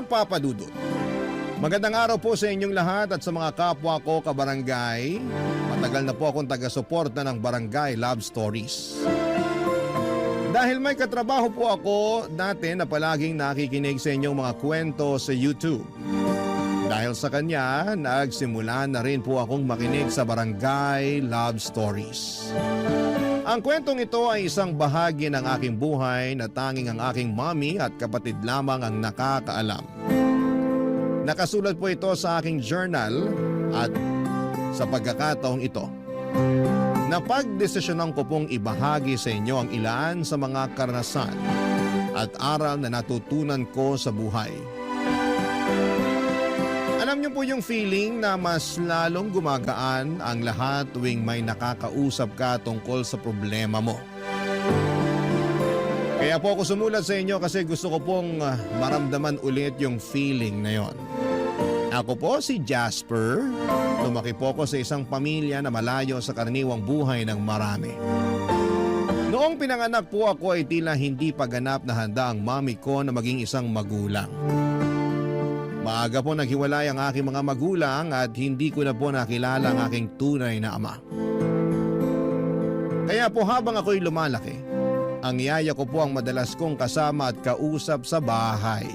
Papa Dudut. Magandang araw po sa inyong lahat at sa mga kapwa ko kabarangay. Matagal na po akong taga-suporta ng Barangay Love Stories. Dahil may katrabaho po ako dati na palaging nakikinig sa inyong mga kwento sa YouTube. Dahil sa kanya, nagsimula na rin po akong makinig sa Barangay Love Stories. Ang kwentong ito ay isang bahagi ng aking buhay na tanging ang aking mommy at kapatid lamang ang nakakaalam. Nakasulat po ito sa aking journal at sa pagkakataong ito, napagdesisyonan ko pong ibahagi sa inyo ang ilan sa mga karanasan at aral na natutunan ko sa buhay. Alam niyo po yung feeling na mas lalong gumagaan ang lahat tuwing may nakakausap ka tungkol sa problema mo. Kaya po ako sumulat sa inyo kasi gusto ko pong maramdaman ulit yung feeling na yon. Ako po si Jasper. Lumaki po ako sa isang pamilya na malayo sa karaniwang buhay ng marami. Noong pinanganak po ako ay tila hindi pa ganap na handa ang mami ko na maging isang magulang. Maaga po naghiwalay ang aking mga magulang at hindi ko na po nakilala ang aking tunay na ama. Kaya po habang ako'y lumalaki, ang yaya ko po ang madalas kong kasama at kausap sa bahay.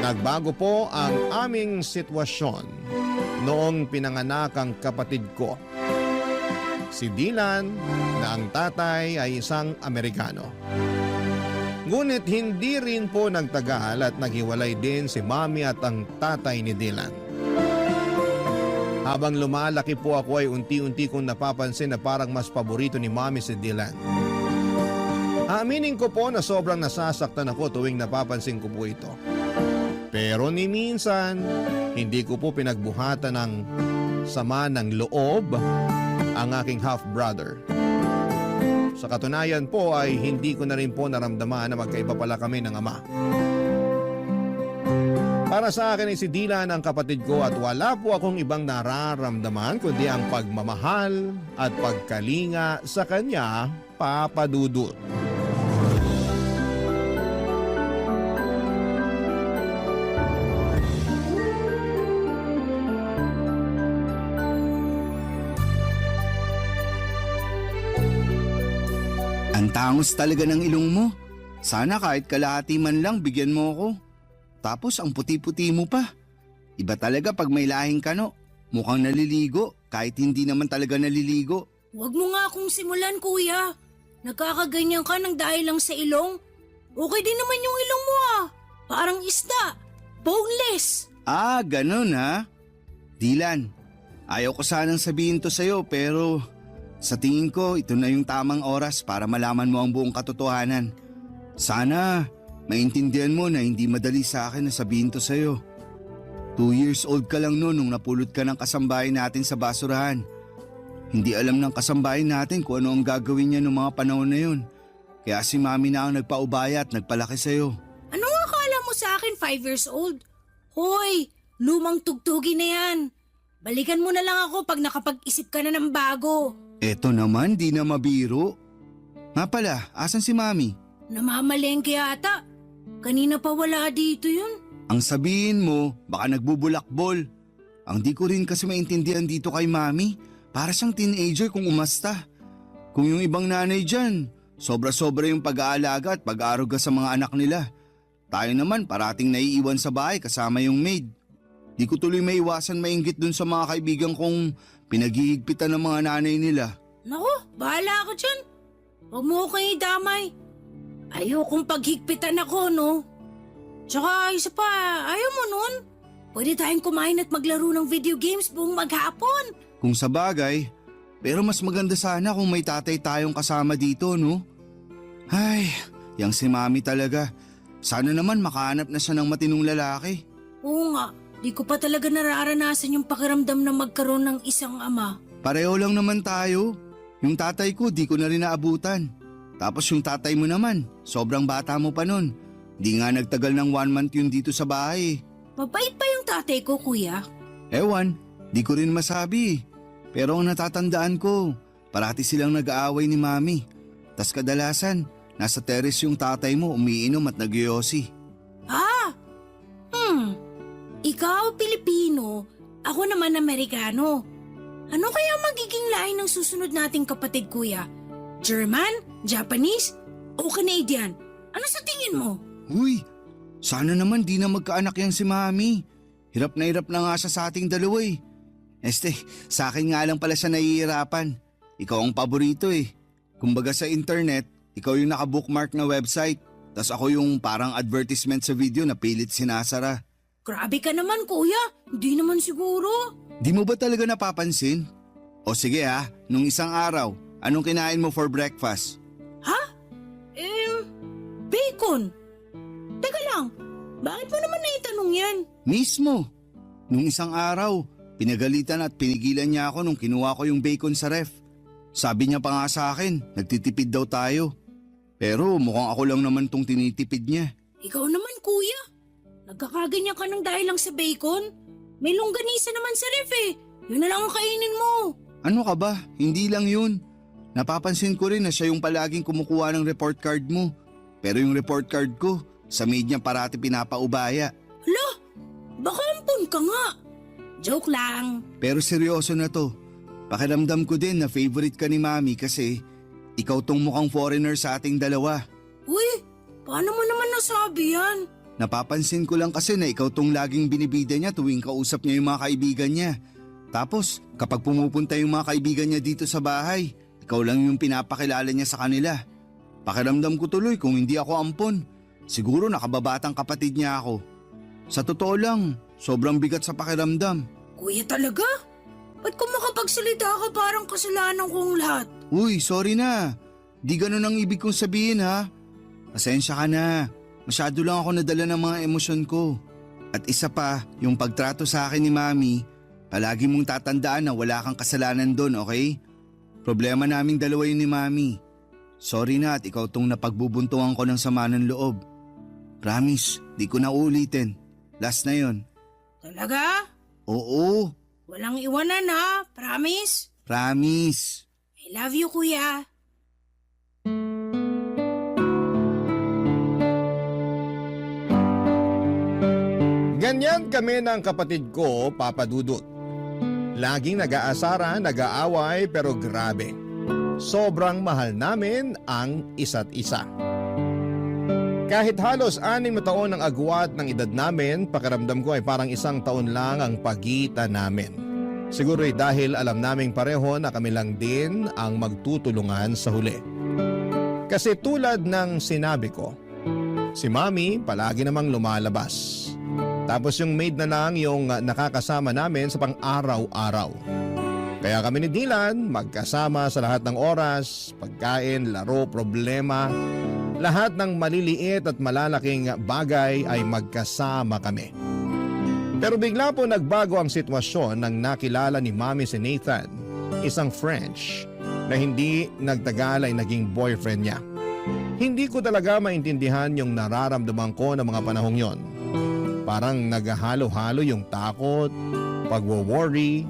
Nagbago po ang aming sitwasyon noong pinanganak ang kapatid ko. Si Dylan na ang tatay ay isang Amerikano. Ngunit hindi rin po nagtagal at naghiwalay din si mami at ang tatay ni Dylan. Habang lumalaki po ako ay unti-unti kong napapansin na parang mas paborito ni mami si Dylan. Aaminin ko po na sobrang nasasaktan ako tuwing napapansin ko po ito. Pero ni minsan, hindi ko po pinagbuhatan ng sama ng loob ang aking half-brother. Sa katunayan po ay hindi ko na rin po naramdaman na magkaiba pala kami ng ama. Para sa akin ay si Dylan ang kapatid ko at wala po akong ibang nararamdaman kundi ang pagmamahal at pagkalinga sa kanya, Papa Dudut. Ang tangos talaga ng ilong mo. Sana kahit kalahati man lang bigyan mo ako. Tapos ang puti-puti mo pa. Iba talaga pag may lahing kano. Mukhang naliligo kahit hindi naman talaga naliligo. Huwag mo nga akong simulan, kuya. Nagkakaganyan ka ng dahil lang sa ilong. Okay din naman yung ilong mo ah. Parang isda. Boneless. Ah, ganun ha? Dylan, ayaw ko sanang sabihin to sa'yo pero sa tingin ko ito na yung tamang oras para malaman mo ang buong katotohanan. Sana maintindihan mo na hindi madali sa akin na sabihin to sa'yo. 2 years old ka lang noon nung napulot ka ng kasambahay natin sa basurahan. Hindi alam ng kasambahay natin kung ano ang gagawin niya noong mga panahon na yun. Kaya si mami na ang nagpaubaya at nagpalaki sa'yo. Ano nga akala mo sa akin 5 years old? Hoy, lumang tugtugi na yan. Balikan mo na lang ako pag nakapag-isip ka na ng bago. Eto naman, di na mabiro. Nga pala, asan si mami? Namamalengke ata. Kanina pa wala dito yun. Ang sabihin mo, baka nagbubulakbol. Ang di ko rin kasi maintindihan dito kay mami. Para siyang teenager kung umasta. Kung yung ibang nanay dyan, sobra-sobra yung pag-aalaga at pag-aaruga sa mga anak nila. Tayo naman parating naiiwan sa bahay kasama yung maid. Di ko tuloy maiwasan mainggit dun sa mga kaibigan kong pinaghihigpitan ng mga nanay nila. Naku, bahala ka dyan. Huwag mo kayo damay. Ayokong paghigpitan ako, no? Tsaka isa pa, ayaw mo nun? Pwede tayong kumain at maglaro ng video games buong maghapon. Kung sa bagay, pero mas maganda sana kung may tatay tayong kasama dito, no? Ay, yang si mami talaga. Sana naman makahanap na siya ng matinong lalaki. Oo nga, di ko pa talaga nararanasan yung pakiramdam na magkaroon ng isang ama. Pareho lang naman tayo. Yung tatay ko di ko na rin naabutan. Tapos yung tatay mo naman, sobrang bata mo pa nun. Di nga nagtagal ng 1 month yun dito sa bahay. Mabait pa yung tatay ko, kuya. Ewan, di ko rin masabi. Pero ang natatandaan ko, parati silang nag-aaway ni mami. Tas kadalasan, nasa terrace yung tatay mo umiinom at nagyoyosi. Ah, Ako naman Amerikano. Ano kaya magiging lahi ng susunod nating kapatid, kuya? German? Japanese? O Canadian? Ano sa tingin mo? Uy, sana naman di na magkaanak yan si Mami. Hirap na nga siya sa ating dalawa eh. Sa akin nga lang pala siya nahihirapan. Ikaw ang paborito eh. Kumbaga sa internet, ikaw yung nakabookmark na website. Tas ako yung parang advertisement sa video na pilit sinasara. Grabe ka naman, kuya. Hindi naman siguro. Di mo ba talaga napapansin? O sige nung isang araw, anong kinain mo for breakfast? Bacon. Teka lang, bakit mo naman naitanong yan? Mismo. Nung isang araw, pinagalitan at pinigilan niya ako nung kinuha ko yung bacon sa ref. Sabi niya pa nga sa akin, nagtitipid daw tayo. Pero mukhang ako lang naman tong tinitipid niya. Ikaw naman, kuya. Nagkakaganyan ka ng dahil lang sa bacon. May longganisa naman sa ref eh. Yun na lang ang kainin mo. Ano ka ba? Hindi lang yun. Napapansin ko rin na siya yung palaging kumukuha ng report card mo. Pero yung report card ko, sa maid niya parati pinapaubaya. Hala, baka ampun ka nga. Joke lang. Pero seryoso na to. Pakiramdam ko din na favorite ka ni Mami kasi ikaw tong mukhang foreigner sa ating dalawa. Uy, paano mo naman nasabi yan? Napapansin ko lang kasi na ikaw tong laging binibida niya tuwing kausap niya yung mga kaibigan niya. Tapos kapag pumupunta yung mga kaibigan niya dito sa bahay, ikaw lang yung pinapakilala niya sa kanila. Pakiramdam ko tuloy kung hindi ako ampon. Siguro nakababatang kapatid niya ako. Sa totoo lang, sobrang bigat sa pakiramdam. Kuya talaga? Ba't kung makapagsalita ka parang kasalanan kong lahat? Uy, sorry na. Di ganun ang ibig kong sabihin ha. Pasensya ka na. Masyado lang ako nadala ng mga emosyon ko. At isa pa, yung pagtrato sa akin ni Mami, palagi mong tatandaan na wala kang kasalanan doon, okay? Problema naming dalawa yun ni Mami. Sorry na at ikaw tong napagbubuntungan ko ng sama ng loob. Promise, di ko na ulitin. Last na yon. Talaga? Oo, Walang iwanan ha? Promise? promise. I love you, kuya. Ganyan kami ng kapatid ko, Papa Dudut. Laging nag-aasara, nag-aaway pero grabe. Sobrang mahal namin ang isa't isa. Kahit halos 6 na taon ang agwat ng edad namin, pakiramdam ko ay parang 1 taon lang ang pagitan namin. Siguro ay dahil alam naming pareho na kami lang din ang magtutulungan sa huli. Kasi tulad ng sinabi ko, si Mami palagi namang lumalabas. Tapos yung maid na lang yung nakakasama namin sa pang-araw-araw. Kaya kami ni Dylan magkasama sa lahat ng oras, pagkain, laro, problema. Lahat ng maliliit at malalaking bagay ay magkasama kami. Pero bigla po nagbago ang sitwasyon nang nakilala ni Mami si Nathan, isang French na hindi nagtagal ay naging boyfriend niya. Hindi ko talaga maintindihan yung nararamdaman ko ng mga panahong yon. Parang naghahalo-halo yung takot, pagwo-worry,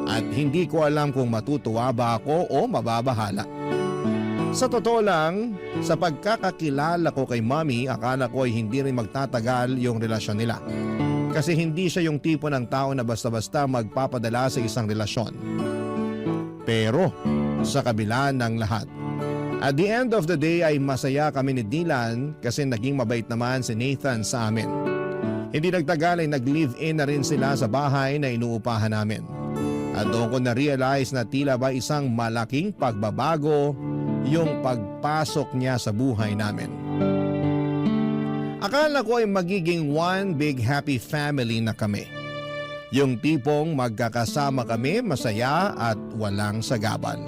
at hindi ko alam kung matutuwa ba ako o mababahala. Sa totoo lang, sa pagkakakilala ko kay Mami, akala ko ay hindi rin magtatagal yung relasyon nila. Kasi hindi siya yung tipo ng tao na basta-basta magpapadala sa isang relasyon. Pero sa kabila ng lahat, at the end of the day ay masaya kami ni Dylan kasi naging mabait naman si Nathan sa amin. Hindi nagtagal ay nag-live-in na rin sila sa bahay na inuupahan namin. At doon ko na-realize na tila ba isang malaking pagbabago yung pagpasok niya sa buhay namin. Akala ko ay magiging one big happy family na kami. Yung tipong magkakasama kami, masaya at walang sagabal.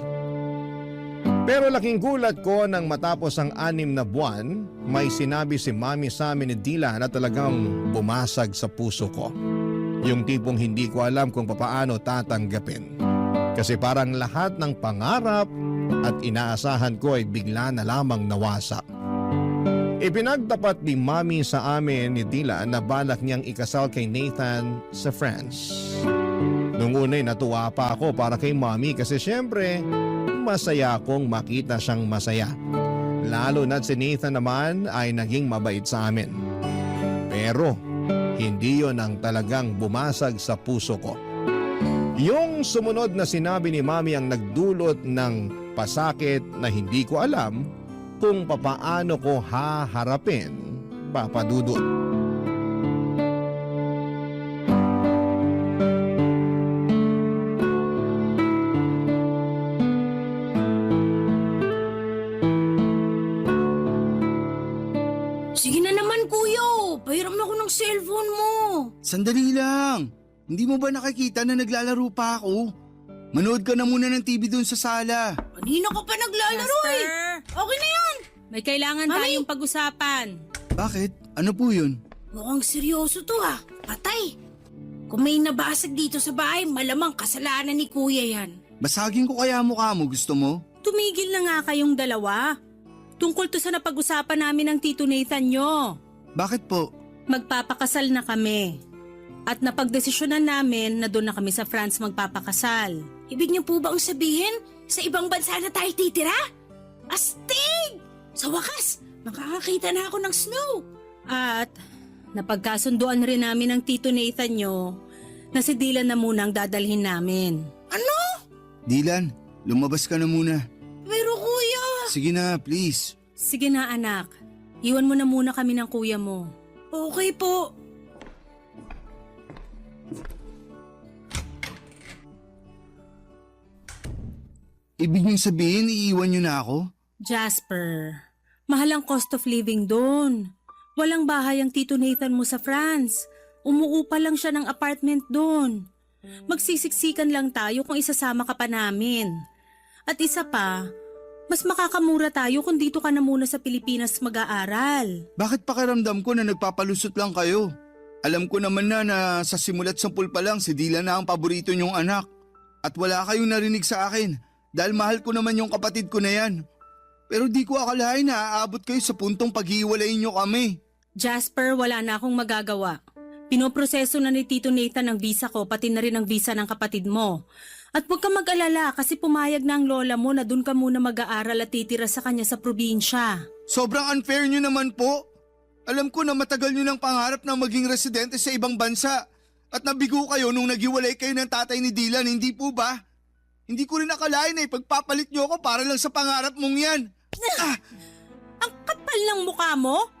Pero laking gulat ko nang matapos ang 6 na buwan, may sinabi si Mami sa amin ni Dylan na talagang bumasag sa puso ko. Yung tipong hindi ko alam kung papaano tatanggapin. Kasi parang lahat ng pangarap at inaasahan ko ay bigla na lamang nawasak. Ipinagtapat ni Mami sa amin ni Dylan na balak niyang ikasal kay Nathan sa France. Nung una'y natuwa pa ako para kay Mami kasi syempre masaya akong makita siyang masaya. Lalo na't si Nathan naman ay naging mabait sa amin. Pero hindi yon ang talagang bumasag sa puso ko. Yung sumunod na sinabi ni Mami ang nagdulot ng pasakit na hindi ko alam kung papaano ko haharapin, Papa Dudut. Sige na naman kuya, pahiram na ako ng cellphone mo. Sandali lang. Hindi mo ba nakikita na naglalaro pa ako? Manood ka na muna ng TV doon sa sala. Kanina ka pa naglalaro eh. Okay na yan. May kailangan Mami! tayong pag-usapan. Bakit? Ano po yun? Mukhang seryoso to ah. Patay. Kung may nabasag dito sa bahay, malamang kasalanan ni kuya yan. Basagin ko kaya mukha mo, gusto mo? Tumigil na nga kayong dalawa. Tungkol to sa napag-usapan namin ng Tito Nathan nyo. Bakit po? Magpapakasal na kami. At napagdesisyonan namin na doon na kami sa France magpapakasal. Ibig niyo po bang sabihin, sa ibang bansa na tayo titira? Astig! Sa wakas, makakakita na ako ng snow. At napagkasunduan rin namin ng Tito Nathan nyo na si Dylan na muna ang dadalhin namin. Ano? Dylan, lumabas ka na muna. Pero kuya... Sige na, please. Sige na anak, iwan mo na muna kami ng kuya mo. Okay po. Ibig niyong sabihin, iiwan niyo na ako? Jasper, mahal ang cost of living doon. Walang bahay ang Tito Nathan mo sa France. Umuupa lang siya ng apartment doon. Magsisiksikan lang tayo kung isasama ka pa namin. At isa pa, mas makakamura tayo kung dito ka na muna sa Pilipinas mag-aaral. Bakit pakiramdam ko na nagpapalusot lang kayo? Alam ko naman na sa simulat sampul pa lang si Dylan na ang paborito niyong anak. At wala kayong narinig sa akin dahil mahal ko naman yung kapatid ko na yan. Pero di ko akalain na aabot kayo sa puntong paghiwalayin niyo kami. Jasper, wala na akong magagawa. Pinoproseso na ni Tito Nathan ang visa ko pati na rin ang visa ng kapatid mo. At huwag kang mag-alala kasi pumayag na ang lola mo na doon ka muna mag-aaral at titira sa kanya sa probinsya. Sobrang unfair niyo naman po. Alam ko na matagal niyo ng pangarap na maging residente sa ibang bansa. At nabigo kayo nung naghiwalay kayo ng tatay ni Dylan, hindi po ba? Hindi ko rin akalain na ipagpapalit niyo ako para lang sa pangarap mong yan. Ang kapal ng mukha mo?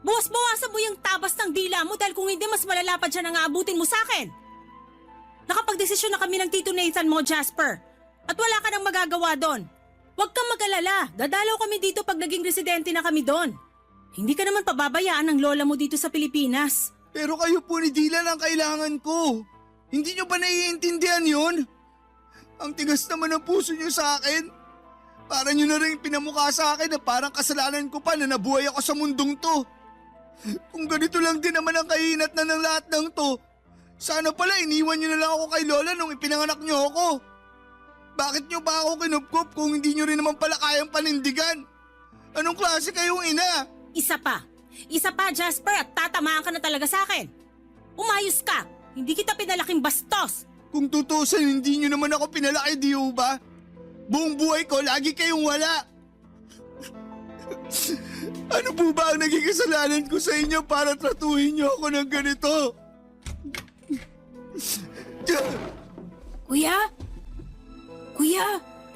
Buwas-bawasan mo yung tabas ng dila mo dahil kung hindi mas malalapad siya nang aabutin mo sa akin. Nakapagdesisyon na kami ng Tito Nathan mo, Jasper. At wala ka nang magagawa doon. Huwag kang mag-alala. Dadalaw kami dito pag naging residente na kami doon. Hindi ka naman pababayaan ng lola mo dito sa Pilipinas. Pero kayo po ni Dylan ang kailangan ko. Hindi niyo ba naiintindihan yun? Ang tigas naman ng puso niyo sa akin. Para niyo na rin pinamukha sa akin na parang kasalanan ko pa na nabuhay ako sa mundong to. Kung ganito lang din naman ang kahinat na ng lahat ng to, sana pala iniwan niyo na lang ako kay Lola nung ipinanganak niyo ako. Bakit niyo ba ako kinupkup kung hindi niyo rin naman pala kayang panindigan? Anong klase kayong ina? Isa pa, Jasper, at tatamaan ka na talaga sa akin. Umayos ka. Hindi kita pinalaking bastos. Kung tutusin, hindi niyo naman ako pinalaki, di ba? Buong buhay ko, lagi kayong wala. Ano po ba ang naging kasalanan ko sa inyo para tratuhin niyo ako ng ganito? Kuya? Kuya,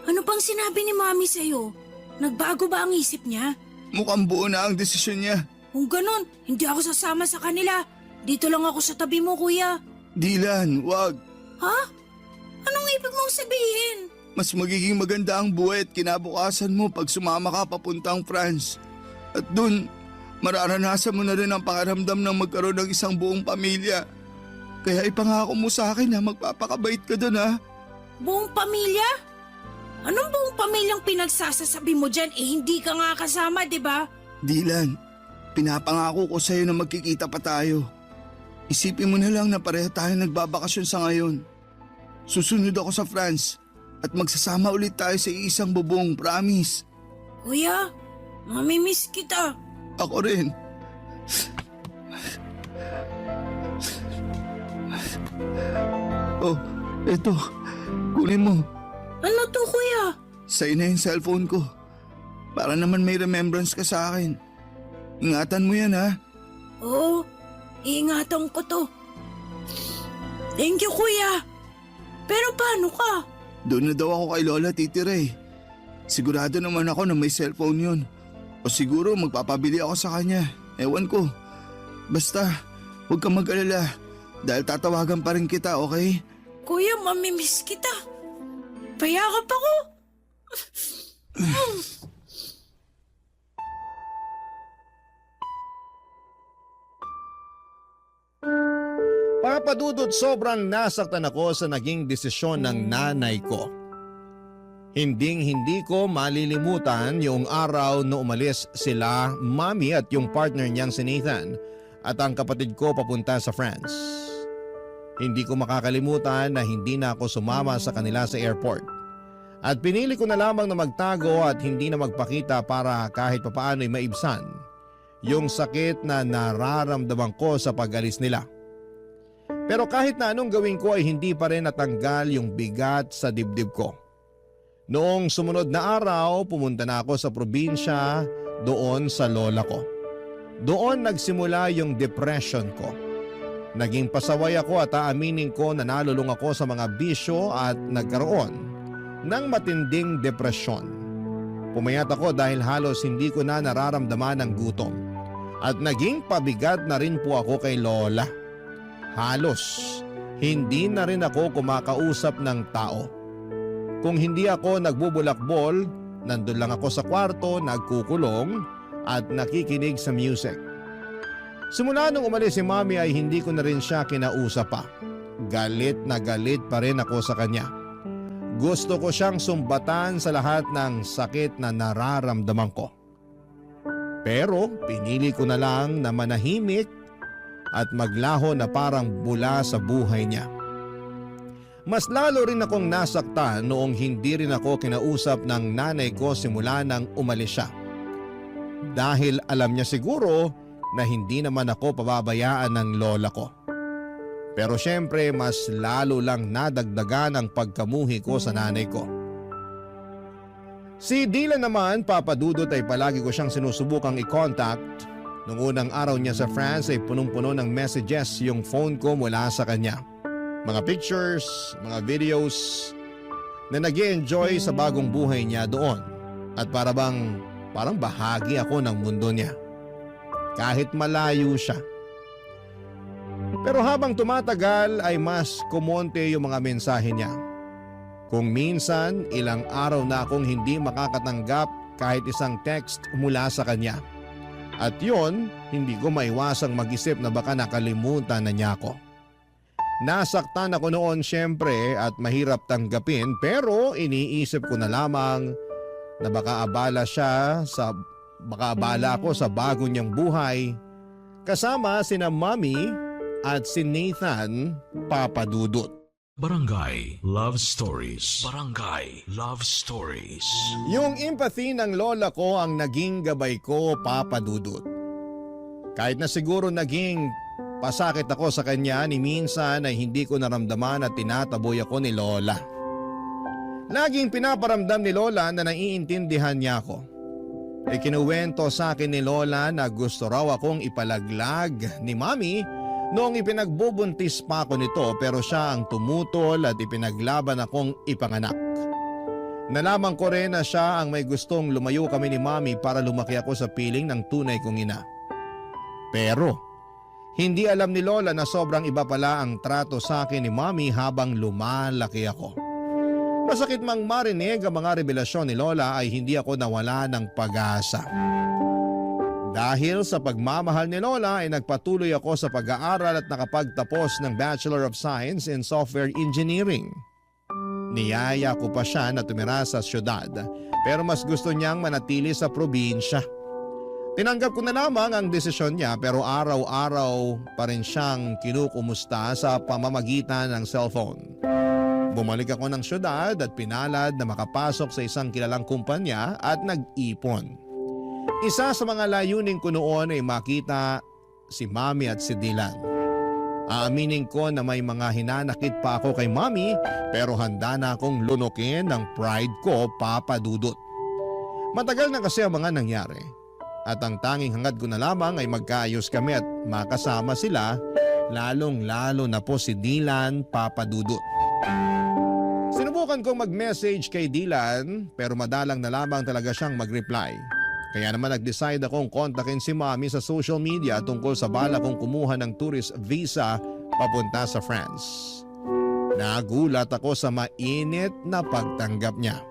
ano pang sinabi ni Mami sa'yo? Nagbago ba ang isip niya? Mukhang buo na ang desisyon niya. Kung ganun, hindi ako sasama sa kanila. Dito lang ako sa tabi mo, kuya. Dylan, wag. Ha? Anong ibig mong sabihin? Mas magiging maganda ang buhay at kinabukasan mo pag sumama ka papuntang France. At dun, mararanasan mo na rin ang pakiramdam ng magkaroon ng isang buong pamilya. Kaya ipangako mo sa akin na magpapakabait ka dun, ha? Buong pamilya? Anong buong pamilyang pinagsasasabi mo dyan? Hindi ka nga kasama, di ba? Dylan, pinapangako ko sa'yo na magkikita pa tayo. Isipin mo na lang na pareho tayo nagbabakasyon sa ngayon. Susunod ako sa France at magsasama ulit tayo sa isang bubong, promise. Kuya, mamimiss kita. Ako rin. Oh, eto. Kunin mo. Ano to, kuya? Sa'yo na yung cellphone ko. Para naman may remembrance ka sa akin. Ingatan mo yan, ha? Oo, iingatan ko to. Thank you, kuya. Pero paano ka? Doon na daw ako kay Lola titira eh. Sigurado naman ako na may cellphone yun. O siguro magpapabili ako sa kanya. Ewan ko. Basta, huwag kang mag-alala. Dahil tatawagan pa rin kita, okay? Kuya, mamimiss kita. Payakap ako. Papadudot, sobrang nasaktan ako sa naging desisyon ng nanay ko. Hindi ko malilimutan yung araw na umalis sila, Mami at yung partner niyang si Nathan at ang kapatid ko papunta sa France. Hindi ko makakalimutan na hindi na ako sumama sa kanila sa airport. At pinili ko na lamang na magtago at hindi na magpakita para kahit papaano ay maibsan yung sakit na nararamdaman ko sa pag-alis nila. Pero kahit na anong gawin ko ay hindi pa rin natanggal yung bigat sa dibdib ko. Noong sumunod na araw, pumunta na ako sa probinsya doon sa lola ko. Doon nagsimula yung depression ko. Naging pasaway ako at aaminin ko na nalulung ako sa mga bisyo at nagkaroon ng matinding depresyon. Pumayat ako dahil halos hindi ko na nararamdaman ang gutom. At naging pabigat na rin po ako kay lola. Halos hindi na rin ako kumakausap ng tao. Kung hindi ako nagbubulakbol, nandun lang ako sa kwarto, nagkukulong at nakikinig sa music. Simula nung umalis si Mami ay hindi ko na rin siya kinausap pa. Galit na galit pa rin ako sa kanya. Gusto ko siyang sumbatan sa lahat ng sakit na nararamdaman ko. Pero pinili ko na lang na manahimik at maglaho na parang bula sa buhay niya. Mas lalo rin akong nasaktan noong hindi rin ako kinausap ng nanay ko simula nang umalis siya. Dahil alam niya siguro na hindi naman ako pababayaan ng lola ko. Pero syempre mas lalo lang nadagdagan ang pagkamuhi ko sa nanay ko. Si Dylan naman, papadudot, ay palagi ko siyang sinusubukang i-contact. Nung unang araw niya sa France ay punong-puno ng messages yung phone ko mula sa kanya. Mga pictures, mga videos na nag-i-enjoy sa bagong buhay niya doon. At parang bahagi ako ng mundo niya. Kahit malayo siya. Pero habang tumatagal ay mas kumonte yung mga mensahe niya. Kung minsan, ilang araw na akong hindi makakatanggap kahit isang text mula sa kanya. At yon, hindi ko maiwasang mag-isip na baka nakalimutan na niya ako. Nasaktan ako noon syempre at mahirap tanggapin, pero iniisip ko na lamang na baka abala ako sa bago niyang buhay kasama sina Mami at si Nathan, papadudot. Barangay Love Stories. Barangay Love Stories. Yung empathy ng lola ko ang naging gabay ko, papadudot. Kahit na siguro naging pasakit ako sa kanya, ni minsan ay hindi ko naramdaman at tinataboy ako ni lola. Laging pinaparamdam ni lola na naiintindihan niya ako. Ikinuwento sa akin ni lola na gusto raw akong ipalaglag ni Mami noong ipinagbubuntis pa ako nito, pero siya ang tumutol at ipinaglaban akong ipanganak. Nalaman ko rin na siya ang may gustong lumayo kami ni Mami para lumaki ako sa piling ng tunay kong ina. Pero hindi alam ni lola na sobrang iba pala ang trato sa akin ni Mami habang lumalaki ako. Masakit mang marinig ang mga revelasyon ni lola ay hindi ako nawala ng pag-asa. Dahil sa pagmamahal ni lola ay nagpatuloy ako sa pag-aaral at nakapagtapos ng Bachelor of Science in Software Engineering. Niyaya ko pa siya na tumira sa syudad, pero mas gusto niyang manatili sa probinsya. Tinanggap ko na lamang ang desisyon niya, pero araw-araw pa rin siyang kinukumusta sa pamamagitan ng cellphone. Bumalik ako ng syudad at pinalad na makapasok sa isang kilalang kumpanya at nag-ipon. Isa sa mga layunin ko noon ay makita si Mami at si Dylan. Aaminin ko na may mga hinanakit pa ako kay Mami, pero handa na akong lunukin ng pride ko, papadudot. Matagal na kasi ang mga nangyari at ang tanging hangad ko na lamang ay magkaayos kami at makasama sila, lalong-lalo na po si Dylan, papadudot. Sinubukan kong mag-message kay Dylan pero madalang na lamang talaga siyang mag-reply. Kaya naman nag-decide akong kontakin si Mommy sa social media tungkol sa bala kong kumuha ng tourist visa papunta sa France. Nagulat ako sa mainit na pagtanggap niya.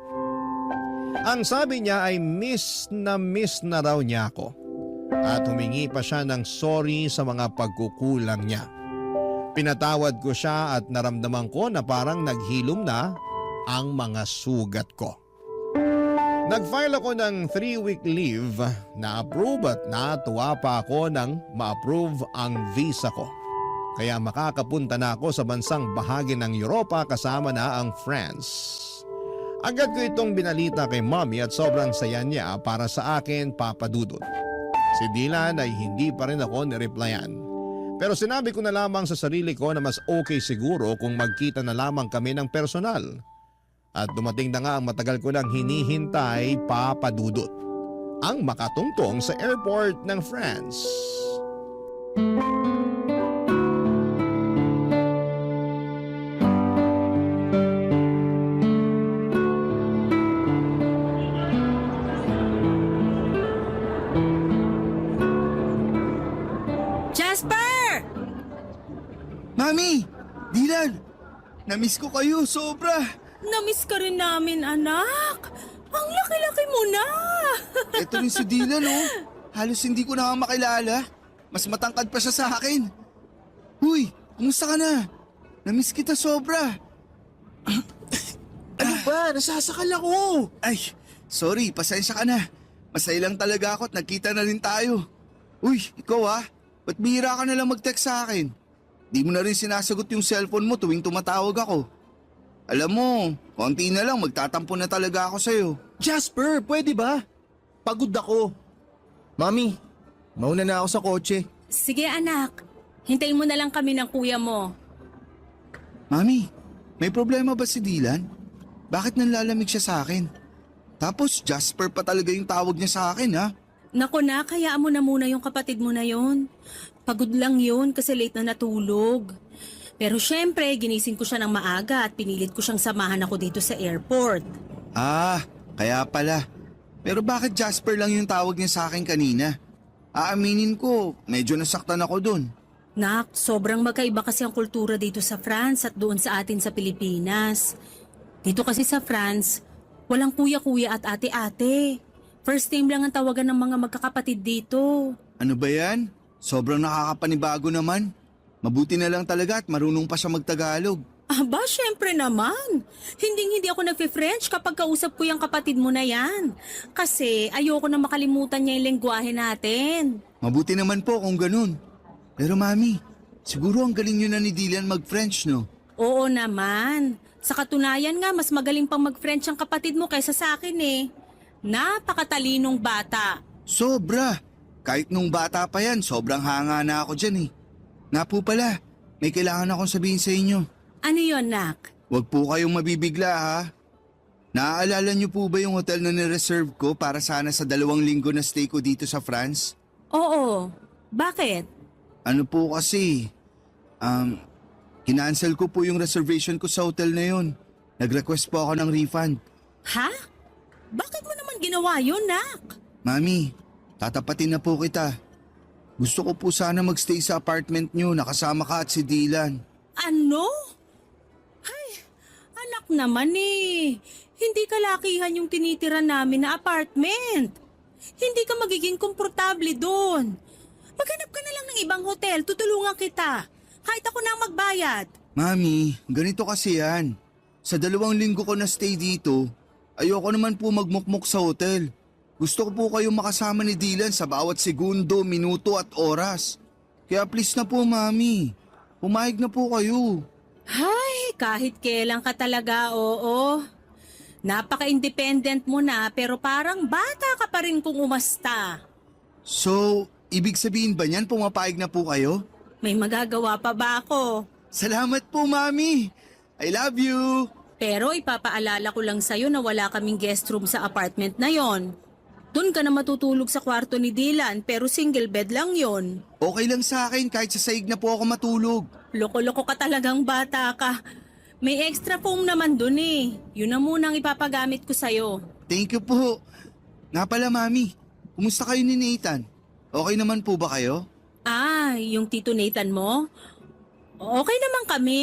Ang sabi niya ay miss na raw niya ako at humingi pa siya ng sorry sa mga pagkukulang niya. Pinatawad ko siya at naramdaman ko na parang naghilom na ang mga sugat ko. Nag-file ako ng 3-week leave na approve at natuwa pa ako nang ma-approve ang visa ko. Kaya makakapunta na ako sa bansang bahagi ng Europa kasama na ang France. Agad ko itong binalita kay Mommy at sobrang saya niya para sa akin, Papa Dudut. Si Dylan ay hindi pa rin ako nireplyan. Pero sinabi ko na lamang sa sarili ko na mas okay siguro kung magkita na lamang kami ng personal. At dumating na nga ang matagal ko nang hinihintay, Papa Dudut. Ang makatungtong sa airport ng France. Jasper! Mami! Dylan! Namiss ko kayo, sobra! Namiss ka rin namin, anak. Ang laki-laki mo na. Ito rin si Dylan, oh. Halos hindi ko na nga makilala. Mas matangkad pa siya sa akin. Huy, kumusta ka na? Namiss kita sobra. Ano ba? Nasasakal ako! Ay, sorry, pasensya ka na. Masaya lang talaga ako at nagkita na rin tayo. Uy, ikaw ba't bihira ka na lang mag-text sa akin? Di mo na rin sinasagot yung cellphone mo tuwing tumatawag ako. Alam mo, konti na lang magtatampo na talaga ako sa'yo. Jasper, pwede ba? Pagod ako. Mami, mauna na ako sa kotse. Sige, anak. Hintayin mo na lang kami ng kuya mo. Mami, may problema ba si Dylan? Bakit nanlalamig siya sa akin? Tapos Jasper pa talaga yung tawag niya sa akin, ha? Naku na, kayaan mo na muna yung kapatid mo na yon. Pagod lang yun kasi late na natulog. Pero syempre, ginising ko siya ng maaga at pinilit ko siyang samahan ako dito sa airport. Ah, kaya pala. Pero bakit Jasper lang yung tawag niya sa akin kanina? Aaminin ko, medyo nasaktan ako dun. Nak, sobrang magkaiba kasi ang kultura dito sa France at doon sa atin sa Pilipinas. Dito kasi sa France, walang kuya-kuya at ate-ate. First name lang ang tawagan ng mga magkakapatid dito. Ano ba yan? Sobrang nakakapanibago naman. Mabuti na lang talaga at marunong pa siya magtagalog. Aba, syempre naman. Hindi ako nagfe-French kapag kausap ko yung kapatid mo na yan. Kasi ayoko na makalimutan niya yung lengguwahe natin. Mabuti naman po kung ganun. Pero mami, siguro ang galing nyo na ni Dylan mag-French, no? Oo naman. Sa katunayan nga, mas magaling pang mag-French ang kapatid mo kaysa sa akin eh. Napakatalinong bata. Sobra! Kahit nung bata pa yan, sobrang hanga na ako dyan eh. Nga po pala, may kailangan akong sabihin sa inyo. Ano yon, Nak? Huwag po kayong mabibigla ha. Naaalala niyo po ba yung hotel na nireserve ko para sana sa 2 linggo na stay ko dito sa France? Oo. Bakit? Ano po kasi, kinancel ko po yung reservation ko sa hotel na yun. Nag-request po ako ng refund. Ha? Bakit mo naman ginawa yun, Nak? Mami, tatapatin na po kita. Gusto ko po sana magstay sa apartment niyo nakasama ka at si Dylan. Ano? Ay, anak naman eh. Hindi kalakihan yung tinitira namin na apartment. Hindi ka magiging komportable doon. Maghanap ka na lang ng ibang hotel, tutulungan kita. Kahit ako na ang magbayad. Mami, ganito kasi yan. Sa 2 linggo ko na stay dito, ayoko naman po magmukmuk sa hotel. Gusto ko po kayong makasama ni Dylan sa bawat segundo, minuto at oras. Kaya please na po, Mami. Pumayag na po kayo. Ay, kahit kailan ka talaga, oo. Napaka-independent mo na pero parang bata ka pa rin kung umasta. So, ibig sabihin ba niyan pumapayag na po kayo? May magagawa pa ba ako? Salamat po, Mami. I love you. Pero ipapaalala ko lang sa'yo na wala kaming guest room sa apartment na yon. Doon ka na matutulog sa kwarto ni Dylan pero single bed lang yon. Okay lang sa akin kahit sa saig na po ako matulog. Loko-loko ka talagang bata ka. May extra foam naman dun eh. Yun na munang ipapagamit ko sa'yo. Thank you po. Nga pala, Mami. Kumusta kayo ni Nathan? Okay naman po ba kayo? Ah, yung Tito Nathan mo? Okay naman kami.